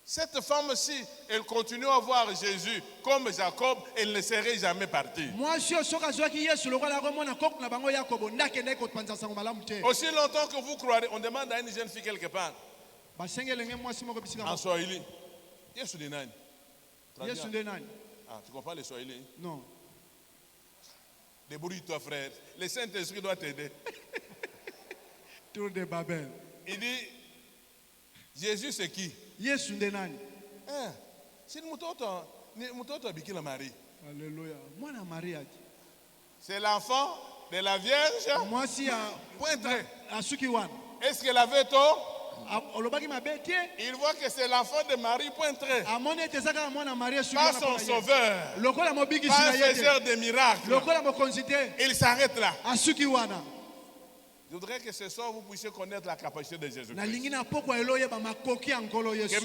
Cette femme-ci, elle continue à voir Jésus comme Jacob, elle ne serait jamais partie. Aussi longtemps que vous croirez, on demande à une jeune fille quelque part. En Swahili. Yesu ni nani? Ah, tu comprends le Swahili? Non. Débrouille-toi, frère. Le Saint-Esprit doit t'aider. Tour de Babel. Il dit, Jésus c'est qui? Yesu nde nani? C'est mtoto Bikira Marie. Alléluia. Mwana Maria. C'est l'enfant de la Vierge. Moi si pointré. Asuki wana. Est-ce qu'elle avait tort? Il voit que c'est l'enfant de Marie pointré. Pas son sauveur. Pas un faiseur de miracles. Il s'arrête là. Je voudrais que ce soir vous puissiez connaître la capacité de Jésus-Christ. Que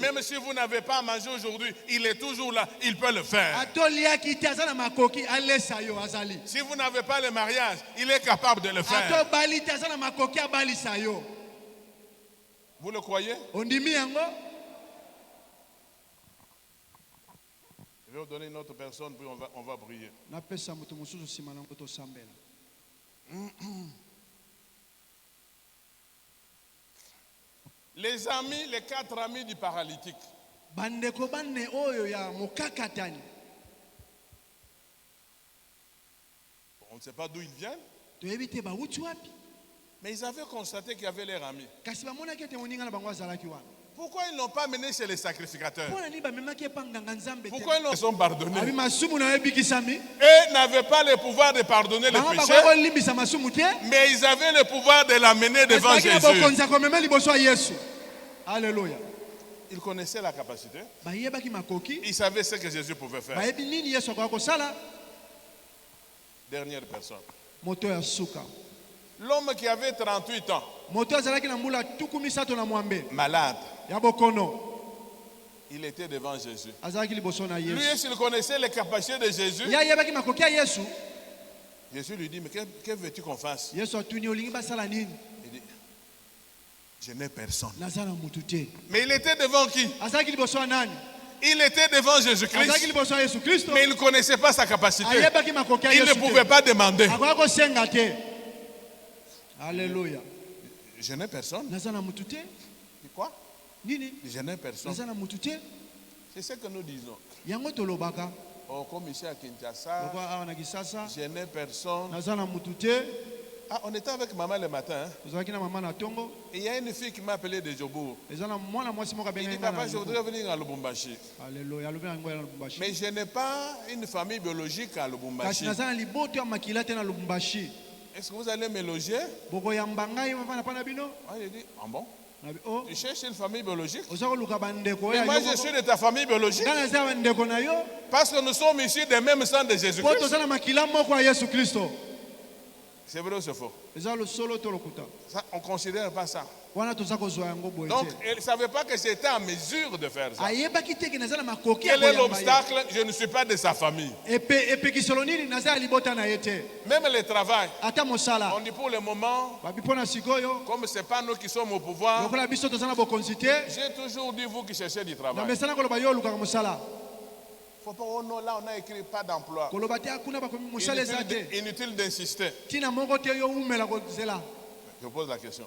même si vous n'avez pas mangé aujourd'hui, il est toujours là, il peut le faire. Si vous n'avez pas le mariage, il est capable de le faire. Vous le croyez? Je vais vous donner une autre personne, puis on va prier. Les amis, les 4 amis du paralytique. On ne sait pas d'où ils viennent. Mais ils avaient constaté qu'il y avait leurs amis. Pourquoi ils n'ont pas mené chez les sacrificateurs? Pourquoi ils ne sont pardonnés? Eux n'avaient pas le pouvoir de pardonner les péchés, mais ils avaient le pouvoir de l'amener devant Jésus. Alléluia. Ils connaissaient la capacité. Ils savaient ce que Jésus pouvait faire. Dernière personne. L'homme qui avait 38 ans, malade, il était devant Jésus. Lui, s'il connaissait les capacités de Jésus, Jésus lui dit, mais que veux-tu qu'on fasse? Il dit, je n'ai personne. Mais il était devant qui? Il était devant Jésus-Christ, mais il ne connaissait pas sa capacité. Il ne pouvait pas demander. Alléluia. Je n'ai personne. Quoi? Je n'ai personne. C'est ce que nous disons. Oh, comme ici à Kinshasa, je n'ai personne. Ah, on était avec maman le matin. Et il y a une fille qui m'a appelé de Djobour. Il dit, papa, je voudrais venir à Lubumbashi. Mais je n'ai pas une famille biologique à Lubumbashi. Est-ce que vous allez me loger? Ah, il dit, ah bon? Tu cherches une famille biologique? Et moi, je suis de ta famille biologique. Parce que nous sommes issus des mêmes sang de Jésus-Christ. C'est vrai ou c'est faux? Ça, on ne considère pas ça. Donc, elle ne savait pas que j'étais en mesure de faire ça. Quel est l'obstacle? Je ne suis pas de sa famille. Même le travail. On dit pour le moment, comme ce n'est pas nous qui sommes au pouvoir, j'ai toujours dit vous qui cherchez du travail. Il ne faut pas, oh non, là on a écrit pas d'emploi. Inutile d'insister. Je pose la question.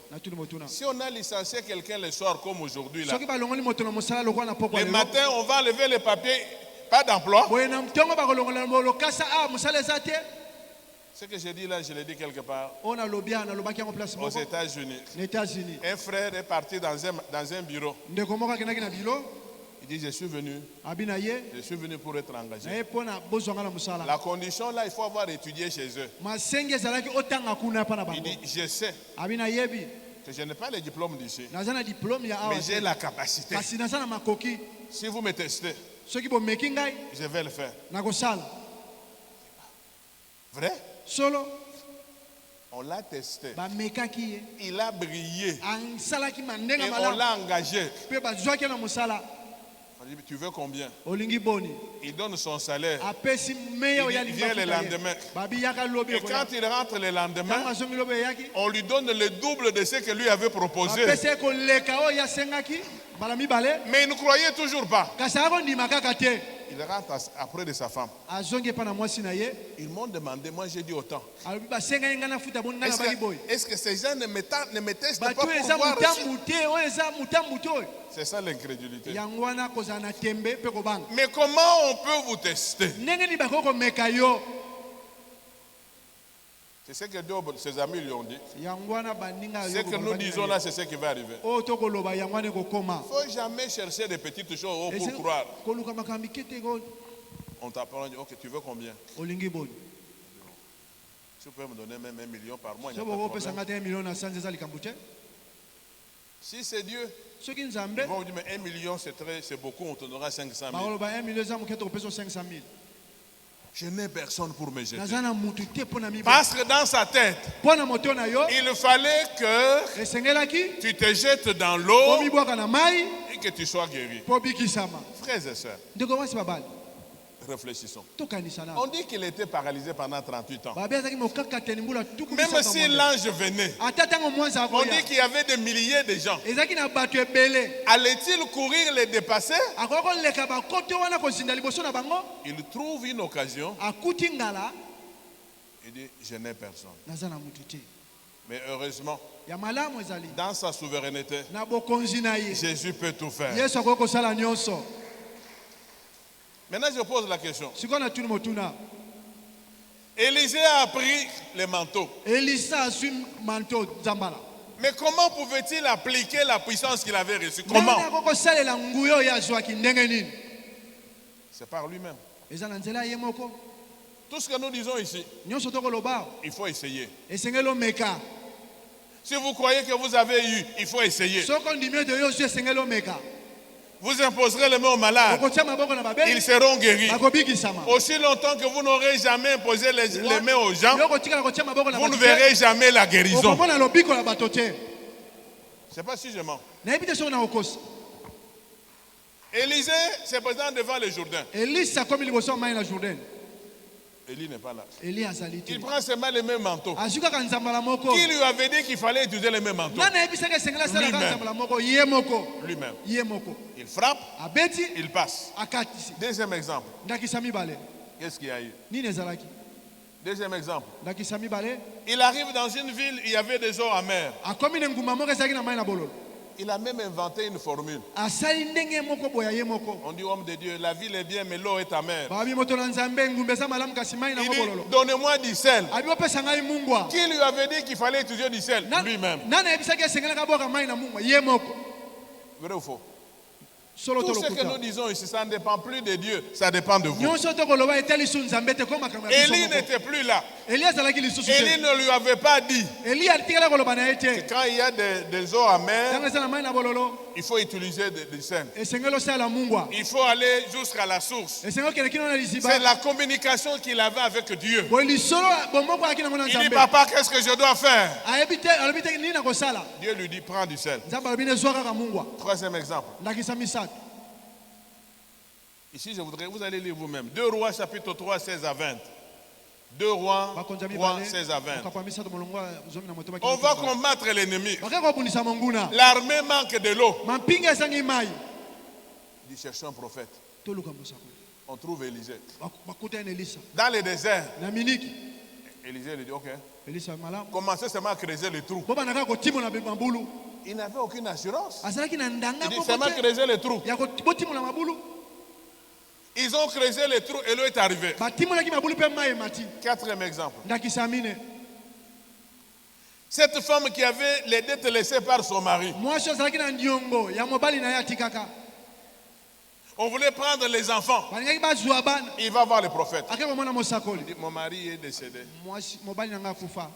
Si on a licencié quelqu'un le soir comme aujourd'hui, là, le matin on va lever les papiers, pas d'emploi. Ce que j'ai dit là, je l'ai dit quelque part. Aux États-Unis. Un frère est parti dans un bureau. Il dit, je suis venu pour être engagé. La condition là, il faut avoir étudié chez eux. Il dit, je sais que je n'ai pas le diplôme d'ici, mais j'ai la capacité. Si vous me testez, je vais le faire. Vrai? Solo, On l'a testé. bamekaki ye. Il a brillé. Ansalaki Et mandenga on malamu. l'a engagé. Pe bazwaki na musala. On dit, tu veux combien? Olingi boni. Il donne son salaire. Apesi meya Il oyali vient le lendemain. Babi yaka lobi. Et quand il rentre le lendemain, Kanga zongi lobi yaki. on lui donne le double de ce que lui avait proposé. Apesi ko leka o ya sengaki. Balami bale. Mais il ne croyait toujours pas. Kasako ndima kaka te. Il rentre après de sa femme. Azongi pa na mwasi na ye. Ils m'ont demandé, moi j'ai dit autant. Alobi basenga yenga na futa bonna na bali boy. Est-ce que ces gens ne me testent pas Batu pour eza voir aussi? mutambu te, o eza mutambu te. C'est ça l'incrédulité. Yangwana kozana na tembe pe ko banga. Mais comment on peut vous tester? Ndenge ni bakoko meka yo. C'est ce que ses amis lui ont dit. Yangwana baninga yo. Ce que nous disons là, c'est ce qui va arriver. O to koloba yangwana ko koma. Il ne faut jamais chercher des petites choses pour croire. Koluka makambi kete ko On t'apprend, on dit, ok, tu veux combien? olingi boni. Si vous pouvez me donner même 1 million par mois, il n'y a So pas de boko problème. pesa ngate 1 million na sanze za likambute. Si c'est Dieu, Soki nzambe ils vont vous dire, mais 1 million c'est beaucoup, on te donnera 500 000. bakoloba 1 million za muketo ko pesa 500 000. Je n'ai personne pour me jeter. Nazana mutu te pona miba. Parce que dans sa tête, Pona moto na yo. il fallait que Esengelaki. tu te jettes dans Po l'eau mibwaka na mai. et que tu sois guéri. Po bikisama. Frères et sœurs, Ndeko wasi babali. réfléchissons. Tokanisa na. On dit qu'il était paralysé pendant 38 ans. Babe azaki mokaka tenimbula tuku. Même si l'ange venait, Ata tango mwanza on akoya. dit qu'il y avait des milliers de gens. Ezaki na bato ebele. Allait-il courir les dépasser? Akoko leka bakoto wana kozinda liboso na bango. Il trouve une occasion. Akuti ngala. Il dit, je n'ai personne. Nazana mutu te. Mais heureusement, Ya malamu ezali. dans sa souveraineté, Na bokonzi na ye. Jésus peut tout faire. Yesu akoko sala nyonso. Maintenant, je pose la question. Sikona tuni motuna. Élisée a pris les manteaux. Elisa asui manto zambala. Mais comment pouvait-il appliquer la puissance qu'il avait reçue? Comment? Nani akoko salela nguyo ya zwaki ndenge nini? C'est par lui-même. Eza na nzela ye moko. Tout ce que nous disons ici, Nyonso tokoloba. il faut essayer. Esengelo meka. Si vous croyez que vous avez eu, il faut essayer. Soko ndimie de yo su esengelo meka. Vous imposerez les mains aux malades. Okotia maboko na babe. Ils seront guéris. Bakobikisama. Aussi longtemps que vous n'aurez jamais imposé les mains aux gens, Yo kotika kotia maboko na vous ne bato. verrez jamais la guérison. Okomona lobiko na bato te. Je ne sais pas si je mens. Na ebite so na okosi. Élisée se présente devant le Jourdain. Elisa komi liboso mai na Jourdain. Élie n'est pas là. Eli azali te. Il prend seulement les mêmes manteaux. Azuka kanzambala moko. Qui lui avait dit qu'il fallait utiliser les mêmes manteaux? Nana ebisaka esengela sala Lui-même. kanzambala moko ye moko. Lui-même. Ye moko. Il frappe, Abeti il passe. akatisi. Deuxième exemple. Ndakisa mibale. Qu'est-ce qu'il y a eu? Nini ezalaki? Deuxième exemple. Ndakisa mibale. Il arrive dans une ville, il y avait des eaux amères. Akomi ne nguma moko ezalaki na mai na bololo. Il a même inventé une formule. Asali ndenge moko boya ye moko. On dit, homme de Dieu, la ville est bien, mais l'eau est amère. Babi moto na nzambe ngumbe za malamu kasi mai na Il dit, bololo. donnez-moi du sel. Abi opesa ngai mungwa. Qui lui avait dit qu'il fallait utiliser du sel? Lui-même. Nana ebisaki esengela kaboka mai na mungwa ye moko. Vrai ou faux? Solo Tout to ce que nous lokuta. disons ici, ça ne dépend plus de Dieu, ça dépend de vous. Nyonso to koloba etali su nzambe te koma kama biso Élie moko. n'était plus là. Eli azalaki lisusu Élie te. ne lui avait pas dit Eli atikala koloba na ye que te. quand il y a des eaux amères, Tanga eza na mai na bololo. il faut utiliser du sel. Esengelo sala mungwa. Il faut aller jusqu'à la source. Esengelo kele kino na C'est liziba. la communication qu'il avait avec Dieu. Bo lisolo bomoko akina mona Il dit, nzambe. papa, qu'est-ce que je dois faire? Alobi te nini na kosala. Dieu lui dit, prends du sel. Nzambe alobi ne zwa kaka mungwa. Troisième exemple. Ndakisa misato. Ici, vous allez lire vous-même. 2 Rois, chapitre 3, 16 à 20. 2 Rois, Bakonza 3, mibale. 16 à 20. Okapwa misato molongwa zomi na moto baki. On va combattre l'ennemi. Bakako bunisa monguna. L'armée manque de l'eau. Mampinga esangi mai. Il dit, cherchons un prophète. Toluka mosako. On trouve Élisée. Bakuta na Elisa. Dans le désert, Na miniki. Élisée lui dit, ok, Elisa malamu. commencez seulement à creuser les trous. Boba naka kotimo na mabulu. Il n'avait aucune assurance. Azalaki na ndanga Il dit, moko seulement te. creuser les trous. Ya kotimo na mabulu. Ils ont creusé les trous et l'eau est arrivée. Batimo na ki mabulu pe mai mati. Quatrième exemple. Ndakisa mine. Cette femme qui avait les dettes laissées par son mari. Mwasi azalaki na ndiongo ya mobali na ye atikaka. On voulait prendre les enfants. Balingaki bazwa bana. Il va voir le prophète. Ake komona mosakoli. Il dit, mon mari est décédé. Mwasi mobali nanga kufa.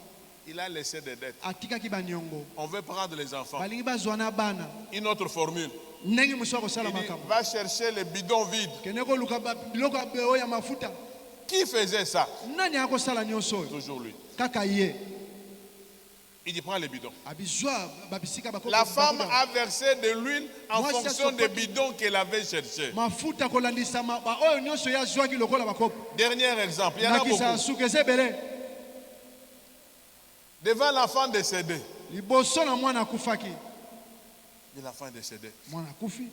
Il a laissé des dettes. Atikaki baniongo. On veut prendre les enfants. Balingi bazwa na bana. Une autre formule. Ndenge muso kosala Il dit, makambo. va chercher les bidons vides. Kene ko luka biloko oyo ya mafuta. Qui faisait ça? Nani akosala nyonso oyo? Toujours lui. Kaka ye. Il dit prends les bidons. Abizwa babisika bako. La femme a versé de l'huile en Moi, fonction ça, des bidons qu'elle avait cherché. Mafuta kolandisa ba oyo nyonso ya zwaki lokola bakopo. Dernier exemple, il y en a Nakisa beaucoup. sukeze bele. Devant l'enfant décédé. Liboso na mwana akufaki. Et l'enfant est décédé. Mwana akufi.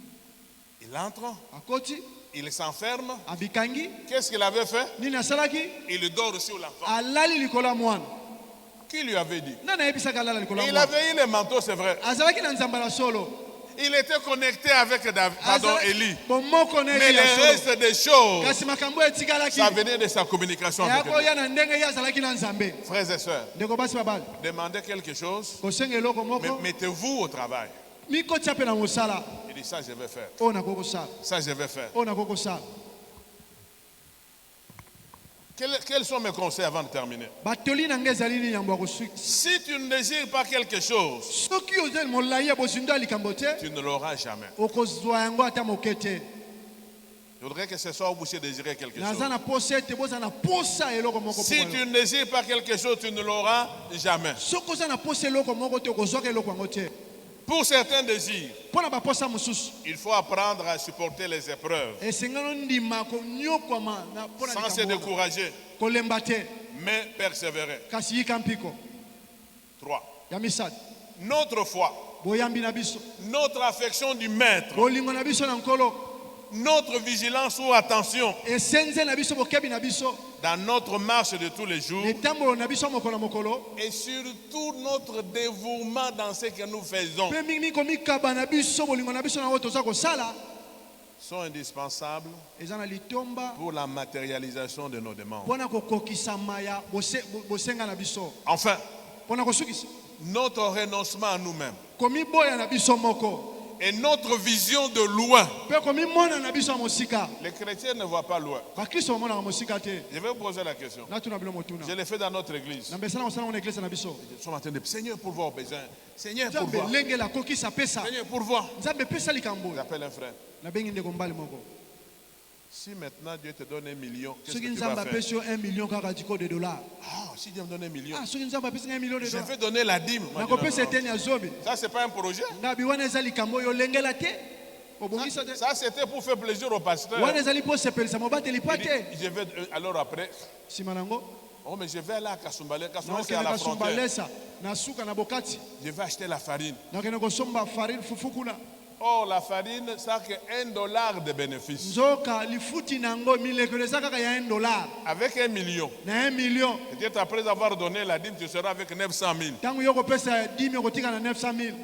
Il entre, Akoti. il s'enferme. Abikangi. Qu'est-ce qu'il avait fait? Nini asalaki? Il dort sur l'enfant. Alali likola mwana. Qui lui avait dit? Nana yebisaka alala likola Il mwana. avait eu le manteau, c'est vrai. Azalaki na nzambala solo. Il était connecté avec Élie. Bomoko na Mais Eli ya le solo. reste des choses, Kasi makambo etikalaki. ça venait de sa communication avec Dieu. Yakoya na ndenge ye azalaki na nzambe. Frères et sœurs, Ndeko basi babali. demandez quelque chose, Kosenga eloko mais moko. mettez-vous au travail. Mikotia pe na mosala. Il dit ça je vais faire. Ona kokosala. Ça je vais faire. Ona kokosala. Quels sont mes conseils avant de terminer? Batoli na ngezali ni yambo kosuki. Si tu ne désires pas quelque chose, Soki ozel molai ya bozindo likambo te. tu ne l'auras jamais. Okozwa yango ata mokete. Je voudrais que ce soit vous puissiez désirer quelque chose. Nazana posete bozana posa eloko moko. Si tu ne désires pas quelque chose, tu ne l'auras jamais. Soko zana posa eloko moko te okozwa eloko yango te. Pour certains désirs, Pona ba posa mususu. il faut apprendre à supporter les épreuves Esengano ndima ko nyokwama na pona sans se likambo. décourager, Kolemba te. mais persévérer. Kasi yika mpiko. 3. Ya misad. Notre foi, Boyambi na biso. notre affection du maître, Bolingo na biso na nkolo. notre vigilance ou attention Esenze na biso bokebi na biso. dans notre marche de tous les jours Netambo na biso mokolo mokolo. et surtout notre dévouement dans ce que nous faisons Pe mingi komikaba na biso bolingo na biso na woto za kosala. sont indispensables Ezana litomba. pour la matérialisation de nos demandes. Pona kokokisa maya bosenga na biso. Enfin, Pona kosukisa. notre renoncement à nous-mêmes Komi boya na biso moko. et notre vision de loin. Pe komi mona na biso mosika. Les chrétiens ne voient pas loin. Ba Kristo mona na mosika te. Je vais vous poser la question. Na tuna bilo motuna. Je l'ai fait dans notre église. Na besana osana na église na biso. Nous sommes en train de Seigneur pour voir besoin. Seigneur pour Nzambe voir. lenge la kokisa pesa. Seigneur pour voir. Nzambe pesa likambo. J'appelle un frère. Na bengi ndeko mbali moko. Si maintenant Dieu te donne 1 million, qu'est-ce Soki que tu vas nzambe faire? apesi yo 1 million kaka tiko de dollars. Ah, si Dieu me donne 1 million, Ah, soki nzambe apesi 1 million de je dollars. vais donner la dîme. Moi, je dis, non, Nakopesa non, non. eteni ya zobe. Ça, c'est pas un projet. Ngabi wana eza likambo yo lengela te. Obongisa te. Ça, c'était pour faire plaisir au pasteur. Wana ezali po sepelisa mobateli pa Il dit, te. je vais, alors après, Sima nango. oh, mais je vais aller à Kassumbale. Kassumbale, Na c'est à okende la frontière. kasumbalesa. Na suka na bokati. Je vais acheter la farine. Na okende kosomba farine fufu kuna. Or, la farine, ça que $1 de bénéfice. Nzoka lifuti nango milekelo eza kaka ya 1 dollar. Avec 1 million, Na 1 million. peut-être après avoir donné la dîme, tu seras avec 900 000. Tango yo kopesa 10 000 kotika na 900 000.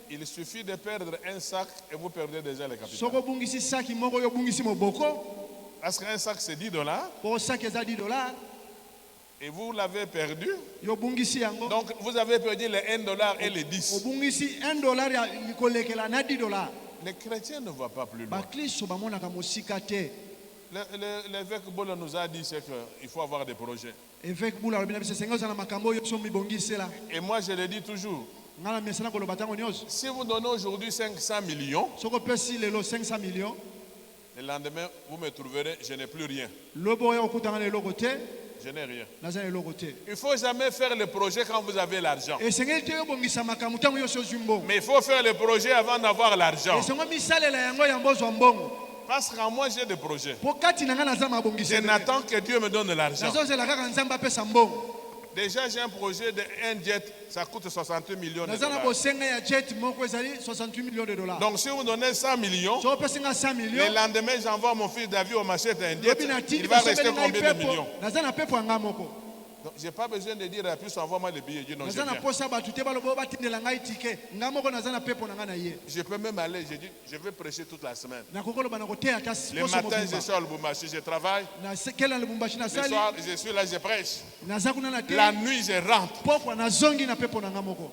Il suffit de perdre un sac et vous perdez déjà le capital. Soko bungisi saki moko yo bungisi moboko. Parce qu'un sac, c'est $10 Po saki eza 10 dollars. et vous l'avez perdu. Yo bungisi yango. Donc, vous avez perdu les $1 et les 10. Obungisi 1 dollar ya likolekela na 10 dollars. Les chrétiens ne voient pas plus loin. Bakristo bamonaka mosika te. L'évêque Bolo nous a dit c'est qu'il faut avoir des projets. Évêque Bula lobi na biso sengo na makambo yo so mibongisela. Et moi, je le dis toujours, Ngala mesana koloba tango nyonso. si vous donnez aujourd'hui 500 millions, Soko pesi lelo 500 millions. le lendemain, vous me trouverez, je n'ai plus rien. Lobo ya okutanga lelo kote. Je n'ai rien. Naza lelo kote. Il ne faut jamais faire le projet quand vous avez l'argent. Et sengeli te yo bongisa makambo tango yo so zumbo. Mais il faut faire le projet avant d'avoir l'argent. Et sengo misalela yango ya mbozo mbongo. Parce qu'en moi, j'ai des projets. Po kati na nga naza mabongisa. Je n'attends que Dieu me donne l'argent. Nazo zela kaka nzamba pesa mbongo. Déjà, j'ai un projet de un jet, ça coûte 68 millions de Naza na dollars. bosenga ya jet moko ezali 68 millions de dollars. Donc, si vous donnez 100 millions, Soko pesi nga 100 le millions. lendemain, j'envoie mon fils David au marché d'un jet. Lobi na Il tindi va rester basebeli ngai combien de pepo. millions? Naza na pepo anga moko. Donc, je n'ai pas besoin de dire à plus, envoie-moi les billets. Je dis non, je Naza na viens. posa batu te balobo batindela ngai tike. Nga moko naza na pepo na nga na ye. Je peux même aller, je dis, je vais prêcher toute la semaine. Nakokoloba na koteya ata Le poso matin, je mobimba. suis à Lubumbashi, je travaille. Na sekela lubumbashi na Le sali. soir, je suis là, je prêche. Naza kuna na te. La nuit, je rentre. Pokwa na zongi na pepo na nga moko.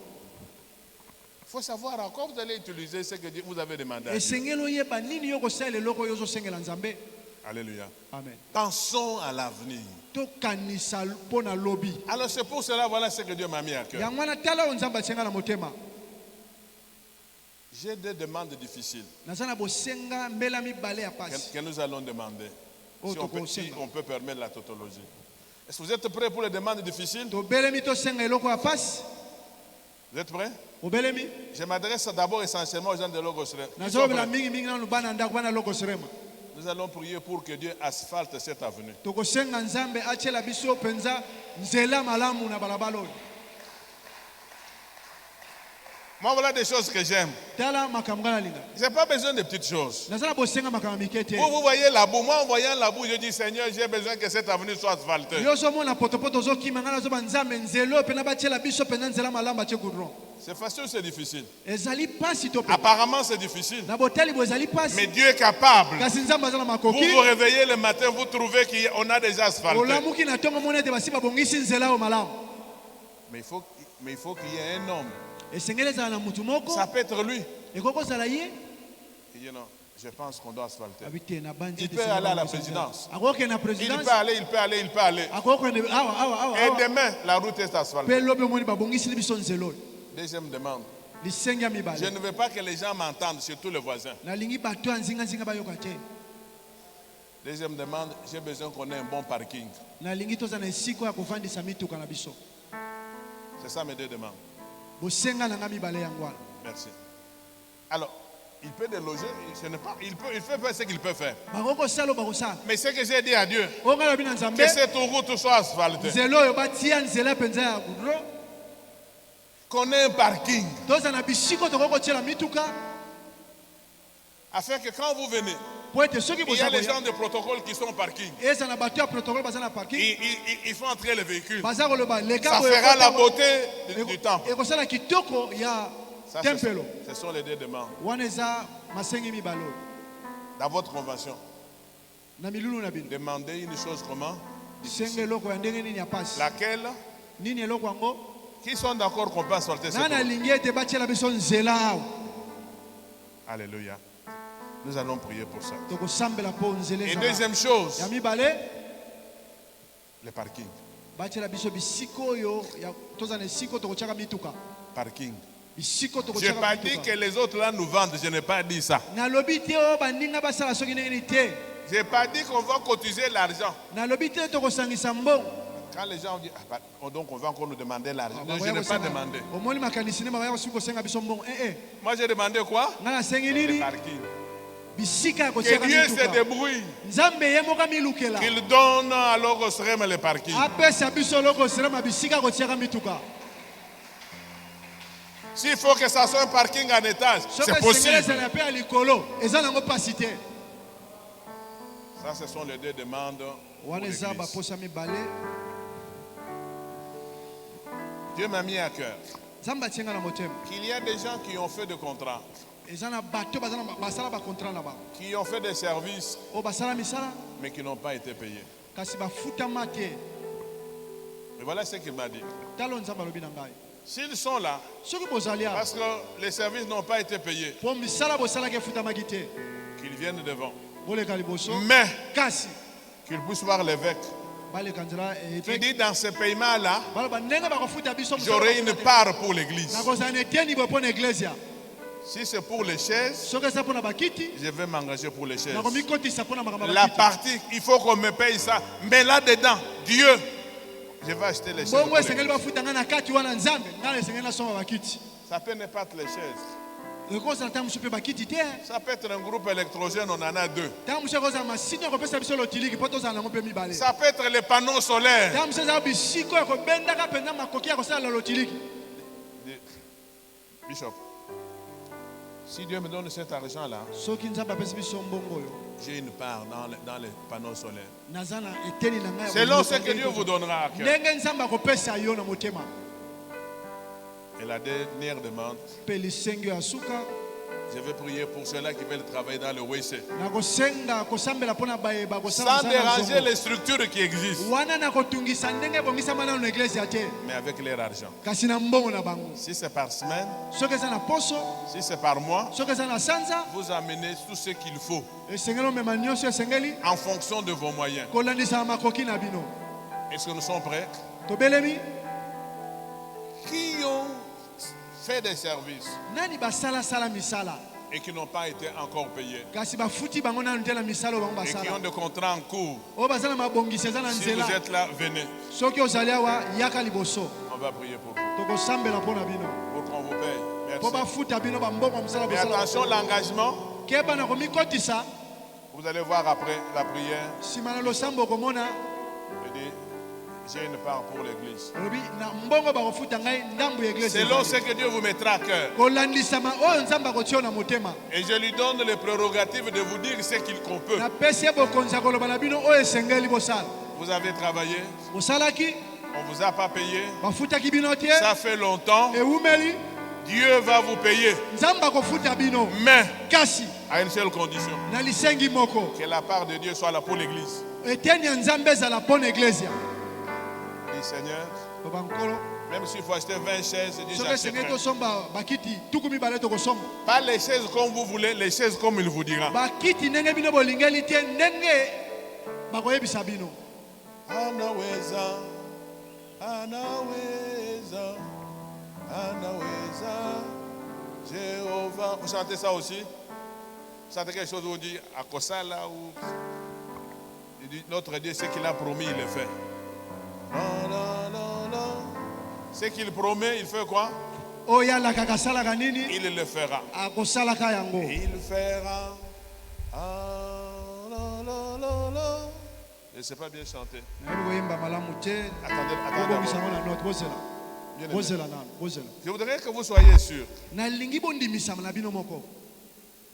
Il faut savoir encore, vous allez utiliser ce que Dieu vous avez demandé. Esengeli oyeba nini yo kosalela eloko yo ozosengela Nzambe. Alléluia. Amen. Pensons à l'avenir. Tokanisa mpo na lobi. Alors c'est pour cela, voilà ce que Dieu m'a mis à cœur. Yango wana tala oyo Nzambe atianga na motema. J'ai des demandes difficiles Naza na bosenga mbela mibale ya que pasi. nous allons demander. Si on peut permettre la tautologie. Est-ce que vous êtes prêts pour les demandes difficiles? Vous êtes prêts? Je m'adresse d'abord essentiellement aux gens de Logosrema. Nous allons prier pour que Dieu asphalte cette avenue. Moi, voilà des choses que j'aime. Je n'ai pas besoin de petites choses. Vous voyez la boue. Moi, en voyant la boue, je dis, Seigneur, j'ai besoin que cette avenue soit asphaltée. C'est facile ou c'est difficile? Apparemment, c'est difficile. Mais Dieu est capable. Vous vous réveillez le matin, vous trouvez qu'on a déjà asphalté. Mais il faut qu'il y ait un homme. Ça peut être lui. Il dit non, je pense qu'on doit asphalter. Il peut aller à la présidence. Il peut aller. Et demain, la route est asphaltée. Deuxième demande. Je ne veux pas que les gens m'entendent, surtout les voisins. Deuxième demande, j'ai besoin qu'on ait un bon parking. C'est ça mes deux demandes. Merci. Alors, il peut déloger, il peut faire ce qu'il peut faire. Mais ce que j'ai dit à Dieu, que cette route soit asphaltée. Qu'on ait un parking. Afin que quand vous venez, il y a les gens de protocole qui sont au parking. Il faut entrer les véhicules. Ça fera la beauté du temple. Ça, ce sont les deux demandes. Dans votre convention, demandez une chose comment? Laquelle? Qui sont d'accord qu'on peut asfalter cette route? Alléluia. Nous allons prier pour ça. Et deuxième chose, le parking. Parking. Je n'ai pas dit que les autres là nous vendent, je n'ai pas dit ça. Je n'ai pas dit qu'on va cotiser l'argent. Quand les gens disent, donc on va encore nous demander l'argent. Je n'ai pas demandé. Moi j'ai demandé quoi? Le parking. Que Dieu se débrouille. Qu'il donne à Logosrema le parking. S'il faut que ça soit un parking en étage, c'est possible. Ça, ce sont les deux demandes pour l'Église. Dieu m'a mis à cœur qu'il y a des gens qui ont fait des contrats, qui ont fait des services, mais qui n'ont pas été payés. Et voilà ce qu'il m'a dit. S'ils sont là, parce que les services n'ont pas été payés, qu'ils viennent devant. Mais qu'ils puissent voir l'évêque. Il dit dans ce paiement-là, j'aurai une part pour l'église. Si c'est pour les chaises, je vais m'engager pour les chaises. La partie, il faut qu'on me paye ça. Mais là-dedans, Dieu, je vais acheter les chaises. Ça peut ne pas être les chaises. Ça peut être un groupe électrogène, on en a deux. Ça peut être les panneaux solaires. Bishop, si Dieu me donne cet argent-là, j'ai une part dans les panneaux solaires. Selon ce que Dieu vous donnera à cœur. Et la dernière demande, je vais prier pour ceux-là qui veulent travailler dans le WC. Sans déranger les structures qui existent. Mais avec leur argent. Si c'est par semaine, si c'est par mois, vous amenez tout ce qu'il faut en fonction de vos moyens. Est-ce que nous sommes prêts? Qui ont fait des services et qui n'ont pas été encore payés. kasi bafuti bango nanu te na misala bango Et qui ont basala des contrats en cours. oyo baza na mabongisi eza na Si nzela vous êtes là, venez. soki ozali awa yaka liboso On va prier pour vous. tokosambela mpo na bino Pour qu'on vous paye. mpo Merci. bafuta bino bambongo ya mosala Mais attention, bosala l'engagement, keba na komikotisa vous allez voir après la prière. nsima na losambo okomona Je dis, j'ai une part pour l'église. olobi na mbongo bakofuta ngai ndambu ya eglise Selon ce que Dieu vous mettra à cœur. kolandisama oyo nzambe akotia na motema Et je lui donne les prérogatives de vous dire ce qu'on peut. napesi ye bokonzi ya koloba na bino oyo esengeli bosala Vous avez travaillé, bosalaki on ne vous a pas payé. bafutaki bino te Ça fait longtemps. ewumeli Dieu va vous payer. nzambe akofuta bino Mais kasi à une seule condition. na lisengi moko Que la part de Dieu soit là pour l'église. eteni ya nzambe ezala mpo na eglesia Dis Seigneur, loba nkolo même s'il faut acheter 20 chaises, dis soki esengeli j'achèterai. tosomba bakiti tuku mibale tokosomba Pas les chaises comme vous voulez, les chaises comme il vous dira. bakiti ndenge bino bolingeli te ndenge bakoyebisa bino Anaweza, Jéhovah. Vous chantez ça aussi? Vous chantez quelque chose où on dit à Kosala ou. Il dit notre Dieu, ce qu'il a promis, il le fait. Ce qu'il promet, il fait quoi? oyo alakaka asalaka nini Il le fera. akosalaka yango Il fera. Je ne sais pas bien chanter. nayebi koyemba malamu te Attendez. obongisango na note bozela Bien aimé. bozela nano bozela Je voudrais que vous soyez sûrs. nalingi bondimisama na bino moko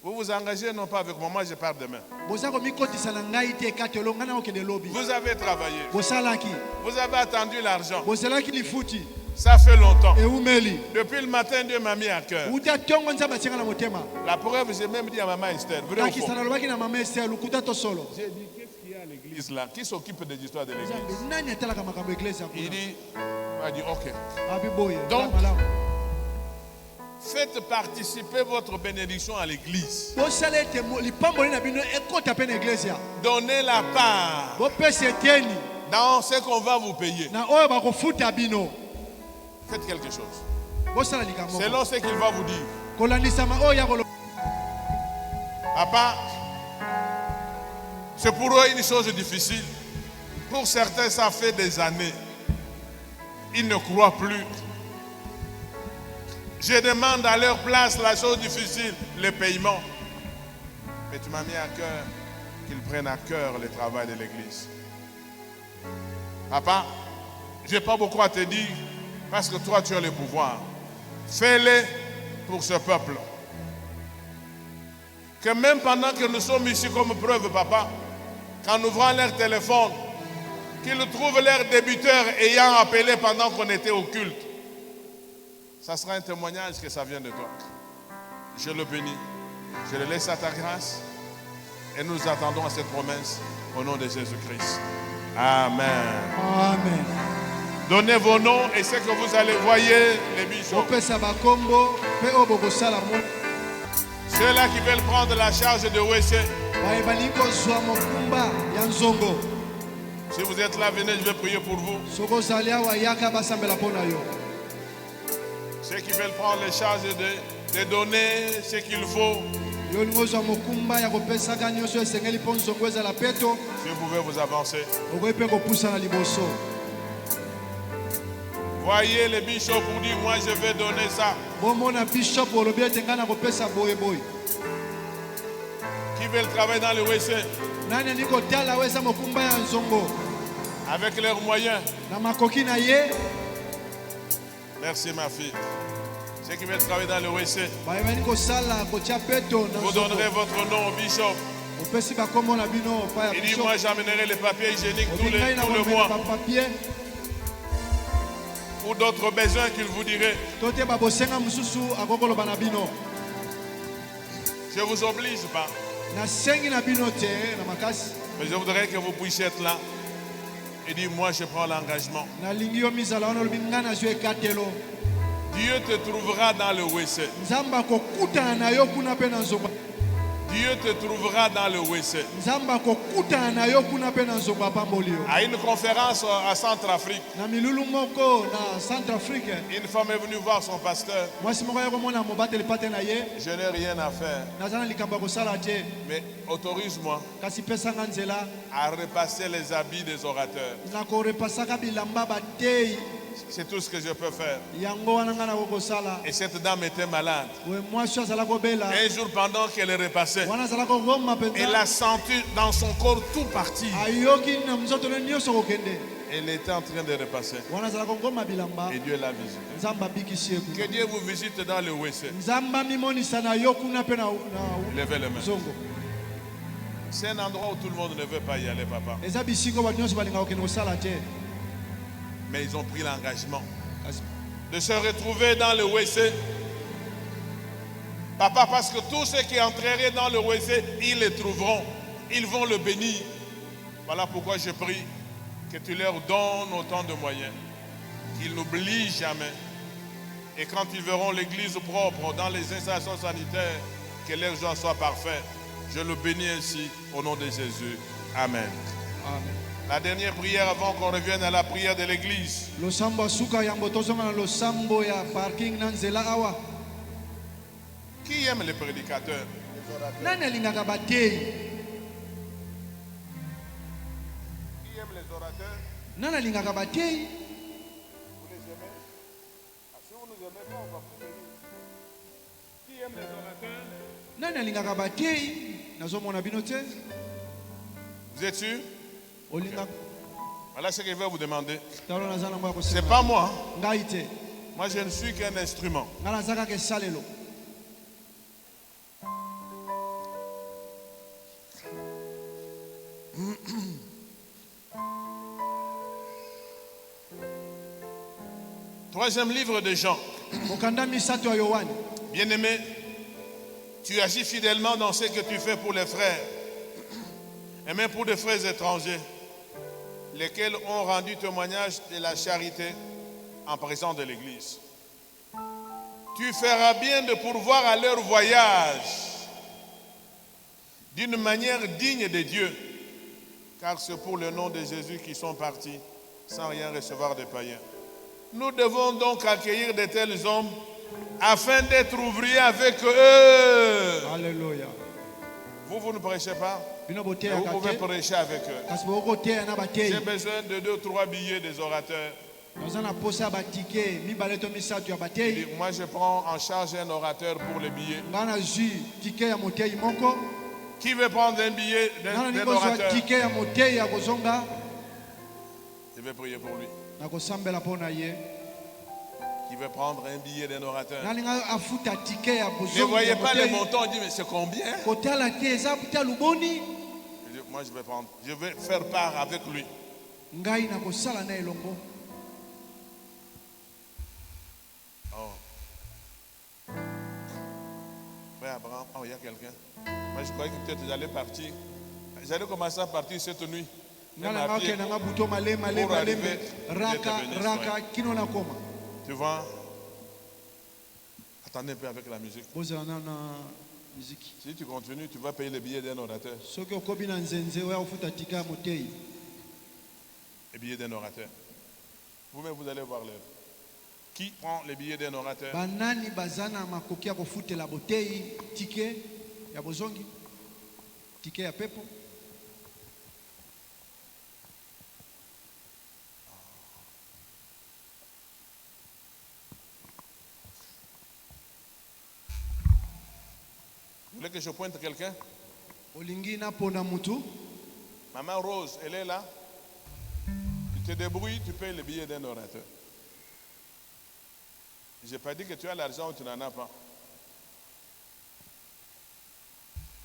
Vous vous engagez non pas avec moi, moi je pars demain. boza komikotisa na ngai te kati olo ngai nakokende lobi Vous avez travaillé. bosalaki Vous avez attendu l'argent. bozelaki lifuti Ça fait longtemps. ewumeli Depuis le matin, Dieu m'a mis à cœur. uta ntongo nzambe atianga na motema La preuve, j'ai même dit à maman Esther, vrai ou faux? kakisa nalobaki na mama ester lukuta to solo J'ai dit, qu'est-ce qu'il y a à l'église là? Qui s'occupe des histoires de l'église? nzambe nani atalaka makambo ya eglise Il yakuna dit, il m'a dit, ok. abi boye Donc- malamu Faites participer votre bénédiction à l'église. bosala ete lipamboli na bino ekota mpe na eglise Donnez la part bopesa eteni dans ce qu'on va vous payer. na oyo bakofuta bino Faites quelque chose. bosala likambo Selon ce qu'il va vous dire. kolandisama oyo ya kolo Papa, c'est pour eux une chose difficile. Pour certains, ça fait des années. Ils ne croient plus. Je demande à leur place la chose difficile, le paiement. Mais tu m'as mis à cœur qu'ils prennent à cœur le travail de l'église. Papa, je n'ai pas beaucoup à te dire parce que toi tu as le pouvoir. Fais-le pour ce peuple. Que même pendant que nous sommes ici comme preuve, papa, qu'en ouvrant leur téléphone, qu'ils trouvent leur débiteur ayant appelé pendant qu'on était au culte. Ça sera un témoignage que ça vient de toi. Je le bénis. Je le laisse à ta grâce. Et nous attendons à cette promesse au nom de Jésus-Christ. Amen. amen Donnez vos noms et ce que vous allez voyer les bishops. bopesa bakombo mpe oyo bokosala mo Ceux-là qui veulent prendre la charge de WC. baye balingi kozwa mokumba ya nzongo Si vous êtes là, venez, je vais prier pour vous. soki ozali awa yaka basambela mpo na yo Ceux qui veulent prendre les charges de donner ce qu'il faut. yo olingi ozwa mokumba ya kopesaka nyonso esengeli mpo nzongo ezala peto Si vous pouvez vous avancer. okoki mpe kopusa na liboso Voyez les bishops pour dire, moi je vais donner ça. bomona bishop olobi ete ngai na kopesa boyeboye Qui veulent travailler dans le WC nani alingi kotala oyo eza mokumba ya nzongo avec leurs moyens. na makoki na ye Merci ma fille. Ceux qui veulent travailler dans le WC, baye balingi kosala kotia peto na vous nzongo donnerez votre nom au bishop. opesi bakombo na bino pa ya Il dit, bishop moi j'amènerai les papiers hygiéniques obi ngai na tout le komela mois. bapapie Ou d'autres besoins qu'il vous dirait. to te babosenga mosusu akokoloba na bino Je ne vous oblige pas. nasengi na bino te na makasi Mais je voudrais que vous puissiez être là. Et dire, moi je prends l'engagement. nalingi yo mizala wana olobi ngai nazwi ekatelo Dieu te trouvera dans le WC. nzambe akokutana na yo kuna mpe na nzongo Dieu te trouvera dans le WC. Nzamba kokutana na yo kuna pe na nzongo apamboli yo. À une conférence à Centrafrique, Na milulu moko na Centrafrique. une femme est venue voir son pasteur. Mwasi moko yako mona mobateli pate na ye. Je n'ai rien à faire, Nazana likambo kosala te. mais autorise-moi Kasi pesanga nzela. à repasser les habits des orateurs. Na korepasaka bilamba batei. C'est tout ce que je peux faire. Yango wana ngana kokosala. Et cette dame était malade. We mwasi azala kobela. Un jour, pendant qu'elle repassait, Wana azala kogoma penza. elle a senti dans son corps tout partir. Ayoki na mzoto ne nyonso kokende. Elle était en train de repasser. Wana azala kogoma bilamba. Et Dieu l'a visité. Nzamba bikisi eku. Que Dieu vous visite dans le WC. Nzamba mimonisa na yo kuna pe na Levez les mains. zongo. C'est un endroit où tout le monde ne veut pas y aller, papa. Eza bisiko ba nyonso balinga kokende kosala te. Mais ils ont pris l'engagement de se retrouver dans le WC. Papa, parce que tous ceux qui entreraient dans le WC, ils le trouveront. Ils vont le bénir. Voilà pourquoi je prie que tu leur donnes autant de moyens. Qu'ils n'oublient jamais. Et quand ils verront l'église propre dans les installations sanitaires, que leurs joies soient parfaites. Je le bénis ainsi au nom de Jésus. Amen. Amen. La dernière prière avant qu'on revienne à la prière de l'église. Losambo suka yango tozonga na losambo ya parking na nzela awa. Qui aime les prédicateurs? Nani alingaka batei? Qui aime les orateurs? Nani alingaka batei? Vous les aimez? Ah, si vous ne nous aimez pas, on va vous bénir. Qui aime les orateurs? Nani alingaka batei? Nazomona bino te. Vous êtes sûr? Olinga Voilà ce que je vais vous demander. talo nazana mwa C'est kosema. pas moi. Ngai te. Moi, je ne suis qu'un instrument. Ngala zaka ke salelo. Troisième livre de Jean. Mokanda misato ya Yohani. Bien-aimé, tu agis fidèlement dans ce que tu fais pour les frères. Et même pour des frères étrangers, lesquels ont rendu témoignage de la charité en présence de l'Église. Tu feras bien de pourvoir à leur voyage d'une manière digne de Dieu, car c'est pour le nom de Jésus qu'ils sont partis sans rien recevoir des païens. Nous devons donc accueillir de tels hommes afin d'être ouvriers avec eux. Alléluia. Vous ne prêchez pas, Bino bote mais ya vous pouvez kate. prêcher avec eux. Kasi boko te na batei. J'ai besoin de 2 ou 3 billets des orateurs. Nazana posa batike mibale to misato ya Et batei. moi, je prends en charge un orateur pour les billets. Ngana zui tike ya motei moko. Qui veut prendre un billet Ngana d'un niko zwa orateur? tike ya motei ya kozonga. Je vais prier pour lui. Na kosambela pona ye. Qui veut prendre un billet d'un orateur? Nalinga afuta tike ya Ne kozonga. voyez pas le montant, on dit mais c'est combien? Kotala te eza puta luboni. Je dis, moi, je vais prendre. Je vais faire part avec lui. Ngai na kosala na elongo. Oh. Frère Abraham, oh, il y a quelqu'un. Moi, je croyais que peut-être j'allais partir. J'allais commencer à partir cette nuit. Même Ngana à pied. ngake na buto male male Pour male arriver, raka Dieu te bénisse, raka kino na koma. Tu vois? Attendez un peu avec la musique. Bozela na muziki. Si tu continues, tu vas payer le billet d'un orateur. Soki okobi na nzenze oya kofuta tika ya motei. Le billet d'un orateur. Vous-même, vous allez voir l'heure. Qui prend le billet d'un orateur? Banani bazana makoki ya kofutela botei tike ya bozongi. Tike ya pepo. Vous voulez que je pointe quelqu'un? Olingi na pona mutu. Maman Rose, elle est là. Tu te débrouilles, tu payes le billet d'un orateur. Je n'ai pas dit que tu as l'argent ou tu n'en as pas.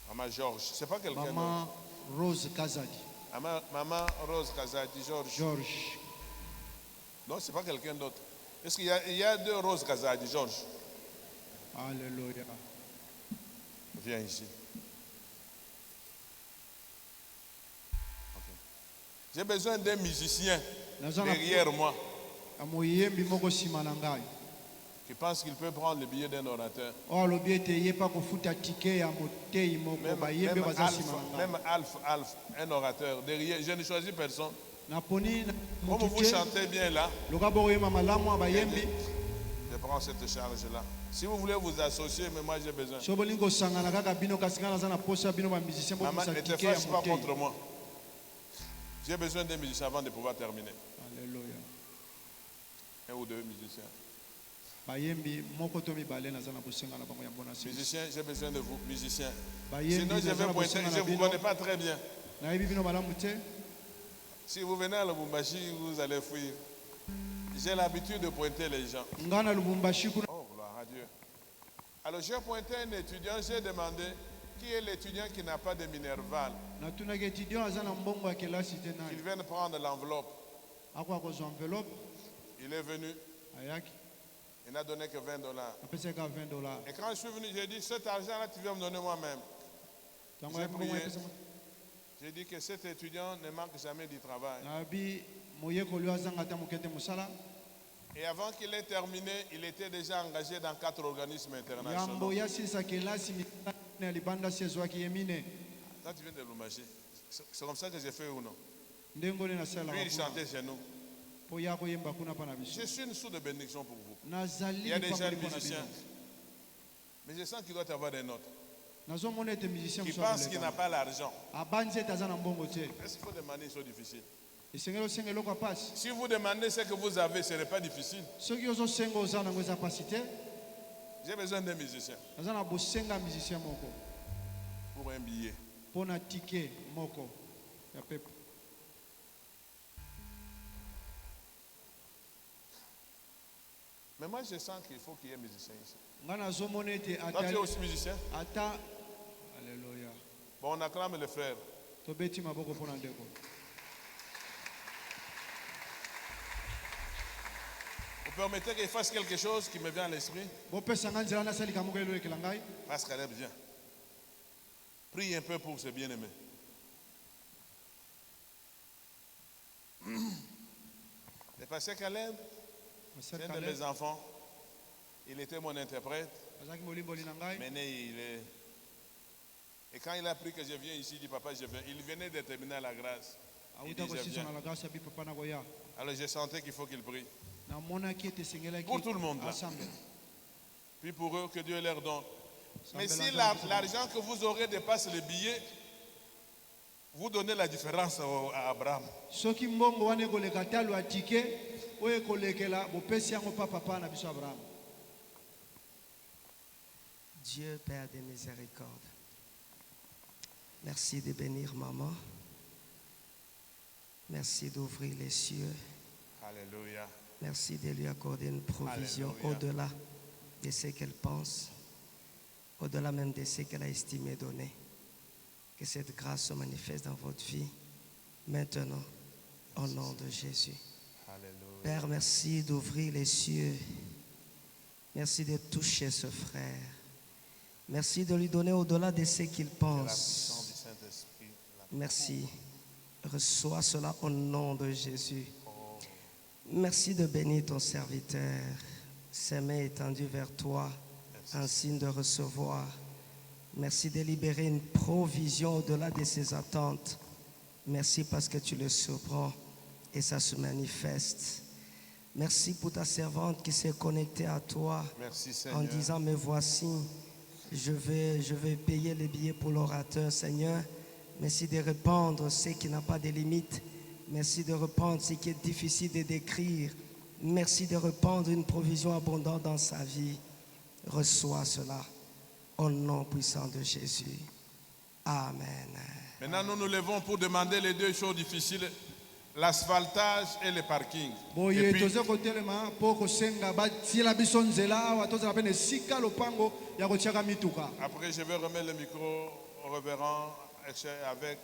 Maman Georges, c'est pas quelqu'un d'autre. Maman Rose Kazadi. Maman Rose Kazadi, Georges. George. Non, c'est pas quelqu'un d'autre. Est-ce qu'il y a 2 Rose Kazadi, Georges? Alléluia. Viens ici. Ok. J'ai besoin d'un musicien derrière moi. Amoyembi moko sima na ngai. qui pense qu'il peut prendre le billet d'un orateur. oyo alobi ete ye mpa kofuta tike ya motei moko Même, bayembi même baza nsima na ngai. Même Alf, un orateur. Derrière, je ne choisis personne. naponi Comme motu vous te chantez bien là, loka bokoyemba malamu ya bayembi je prends cette charge-là. Si vous voulez vous associer, mais moi j'ai besoin. so bolingi kosangana kaka bino kasi ngai naza na posa bino bamusicien Maman, bofusa ne te tike ya fâche pas motei. contre moi. J'ai besoin d'un musicien avant de pouvoir terminer. Alléluia. Un ou deux musiciens. bayembi moko to mibale naza na bosenga na bango ya mbona sisi Musiciens, j'ai besoin de vous, musiciens. bayembi Sinon, je naza vais na pointer, bosenga je na ne vous bino connais pas très bien. nayebi bino malamu te. Si vous venez à Lubumbashi, vous allez fuir. J'ai l'habitude de pointer les gens. ngai na lubumbashi kuna Oh, gloire à Dieu. Alors, j'ai pointé un étudiant, j'ai demandé qui est l'étudiant qui n'a pas de minerval. natunaki étudiant aza na mbongo ya kelasi te Qu'il nani vienne prendre l'enveloppe. akoka kozwa enveloppe Il est venu, ayaki il n'a donné que $20. apesaka $20 Et quand je suis venu, j'ai dit, cet argent-là, tu viens me donner moi-même. ntango J'ai ya mbongo prié. apesama J'ai dit que cet étudiant ne manque jamais du travail. nayebi moyekoli oyo azanga ata moke te mosala Et avant qu'il ait terminé, il était déjà engagé dans 4 organismes yambo internationaux. yasilisa kelasi mikana ya libanda si ezwaki ye mine Quand tu viens de Lumbashi, c'est comme ça que j'ai fait ou non? ndenge oni Puis nasalelaka il kuna chantait chez nous. mpo ya koyemba kuna mpa na biso Je suis une source de bénédiction pour vous. nazali Il y a des lipangoli jeunes mpo na musiciens. bino Mais je sens qu'il doit y avoir des nôtres nazomona ete musicien qui mosu pensent qu'il n'a akoleka pas l'argent. abanzi ete aza na mbongo te Est-ce qu'il faut demander une chose difficile? esengeli osenga eloko ya pasi Si vous demandez ce que vous avez, ce n'est pas difficile. soki ozosenga oza nango eza pasi te J'ai besoin d'un musicien naza na bosenga ya musicien moko pour un billet. mpo na tike moko ya pepe Mais moi, je sens qu'il faut qu'il y ait un musicien ici. ngai nazomona ete Toi, tu es aussi musicien? ata alleluya Bon, on acclame le frère. tobeti maboko mpo na ndeko Vous permettez qu'il fasse quelque chose qui me vient à l'esprit? bopesa ngai nzela nasalika moko elolekela ngai Parce qu'elle est bien. Prie un peu pour ce bien-aimé. Le pasteur Caleb, c'est un de mes enfants. Il était mon interprète. azalaki molimboli na ngai Maintenant, il est. Et quand il a appris que je viens ici, il dit papa, je viens. Il venait de terminer la grâce. Il dit auta je kosisa viens. na lagrasi ya bipapa na koya Alors je sentais qu'il faut qu'il prie. namonaki ete esengelaki Pour tout le monde, là. asambela Puis pour eux, que Dieu leur donne. Mais si Sambela aza na l'argent que vous aurez dépasse le billet, vous donnez la différence à Abraham. soki mbongo wana ekoleka talo ya tike oyo ekolekela bopesi yango mpa papa na biso abraham Dieu, Père de miséricorde, merci de bénir maman. Merci d'ouvrir les cieux. Alléluia. Merci de lui accorder une provision Alléluia. au-delà de ce qu'elle pense, au-delà même de ce qu'elle a estimé donner. Que cette grâce se manifeste dans votre vie maintenant, au nom de Jésus. Alléluia. Père, merci d'ouvrir les cieux. Merci de toucher ce frère. Merci de lui donner au-delà de ce qu'il La pense. puissance du Saint-Esprit. Merci. Reçois cela au nom de Jésus. Merci de bénir ton serviteur. Ses mains étendues vers toi, en signe de recevoir. Merci de libérer une provision au-delà de ses attentes. Merci parce que tu le surprends et ça se manifeste. Merci pour ta servante qui s'est connectée à toi Merci en Seigneur. disant, mais voici, je vais payer les billets pour l'orateur, Seigneur. Merci de répandre ce qui n'a pas de limite. Merci de répandre ce qui est difficile de décrire. Merci de répandre une provision abondante dans sa vie. Reçois cela au nom puissant de Jésus. Amen. Maintenant, nous nous levons pour demander les deux choses difficiles, l'asphaltage et le parking. boye Et puis, toza kotelema mpo kosenga batiela biso nzela awa tozala mpe na esika lopango ya kotiaka mituka après, je vais remettre le micro au révérend avec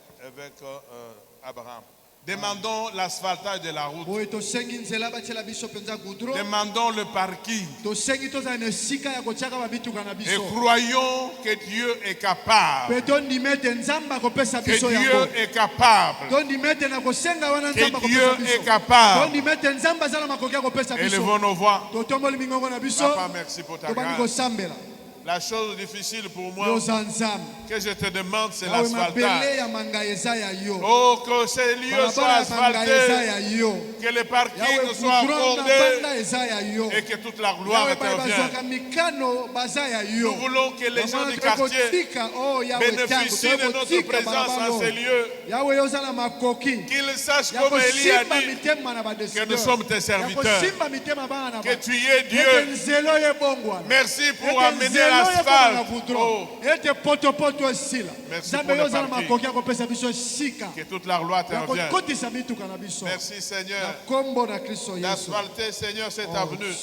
Abraham. Demandons l'asphaltage de la route. boye tosengi nzela batiela biso mpenza goudron Demandons le parking. tosengi tozala na esika ya kotiaka bamituka na Et biso croyons que Dieu est capable. mpe tondima ete nzambe akopesa Que biso Dieu yango est capable. tondima ete na kosenga wana nzambe Que Dieu akopesa est biso capable. tondima ete nzambe aza na makoki ya kopesa biso Élevons nos voix. totomboli mingongo na biso Papa, merci pour ta tobandi grâce. kosambela La chose difficile pour moi yoza nzambe que je te demande, c'est awe mabele l'asphaltage. ya manga eza ya yo Oh, que ces lieux soient balabala ya manga eza asphaltés, ya yo que les yawe parkings soient goudron na accordés banda eza ya yo et que toute la gloire yawe baye intervienne. bazwaka mikano baza ya yo Nous voulons que les gens du quartier kotika o yawe bénéficient de notre présence en ces lieux. yawe yoza na makoki Qu'ils sachent ya comme Élie a kosimba dit mitema na que nous sommes tes ya serviteurs. kosimba mitema bana na Que tu es ete Dieu. nzelo yebongwana Merci pour ete amener nzelo yebongwana l'asphalte. goudron Oh, ete potopoto esila Merci nzambe pour le yoza na parking. makoki ya kopesa biso esika que toute la gloire ya intervienne. kokotisa mituka na biso Merci na Seigneur kombo na kristo yesu d'asphalter Seigneur cette avenue.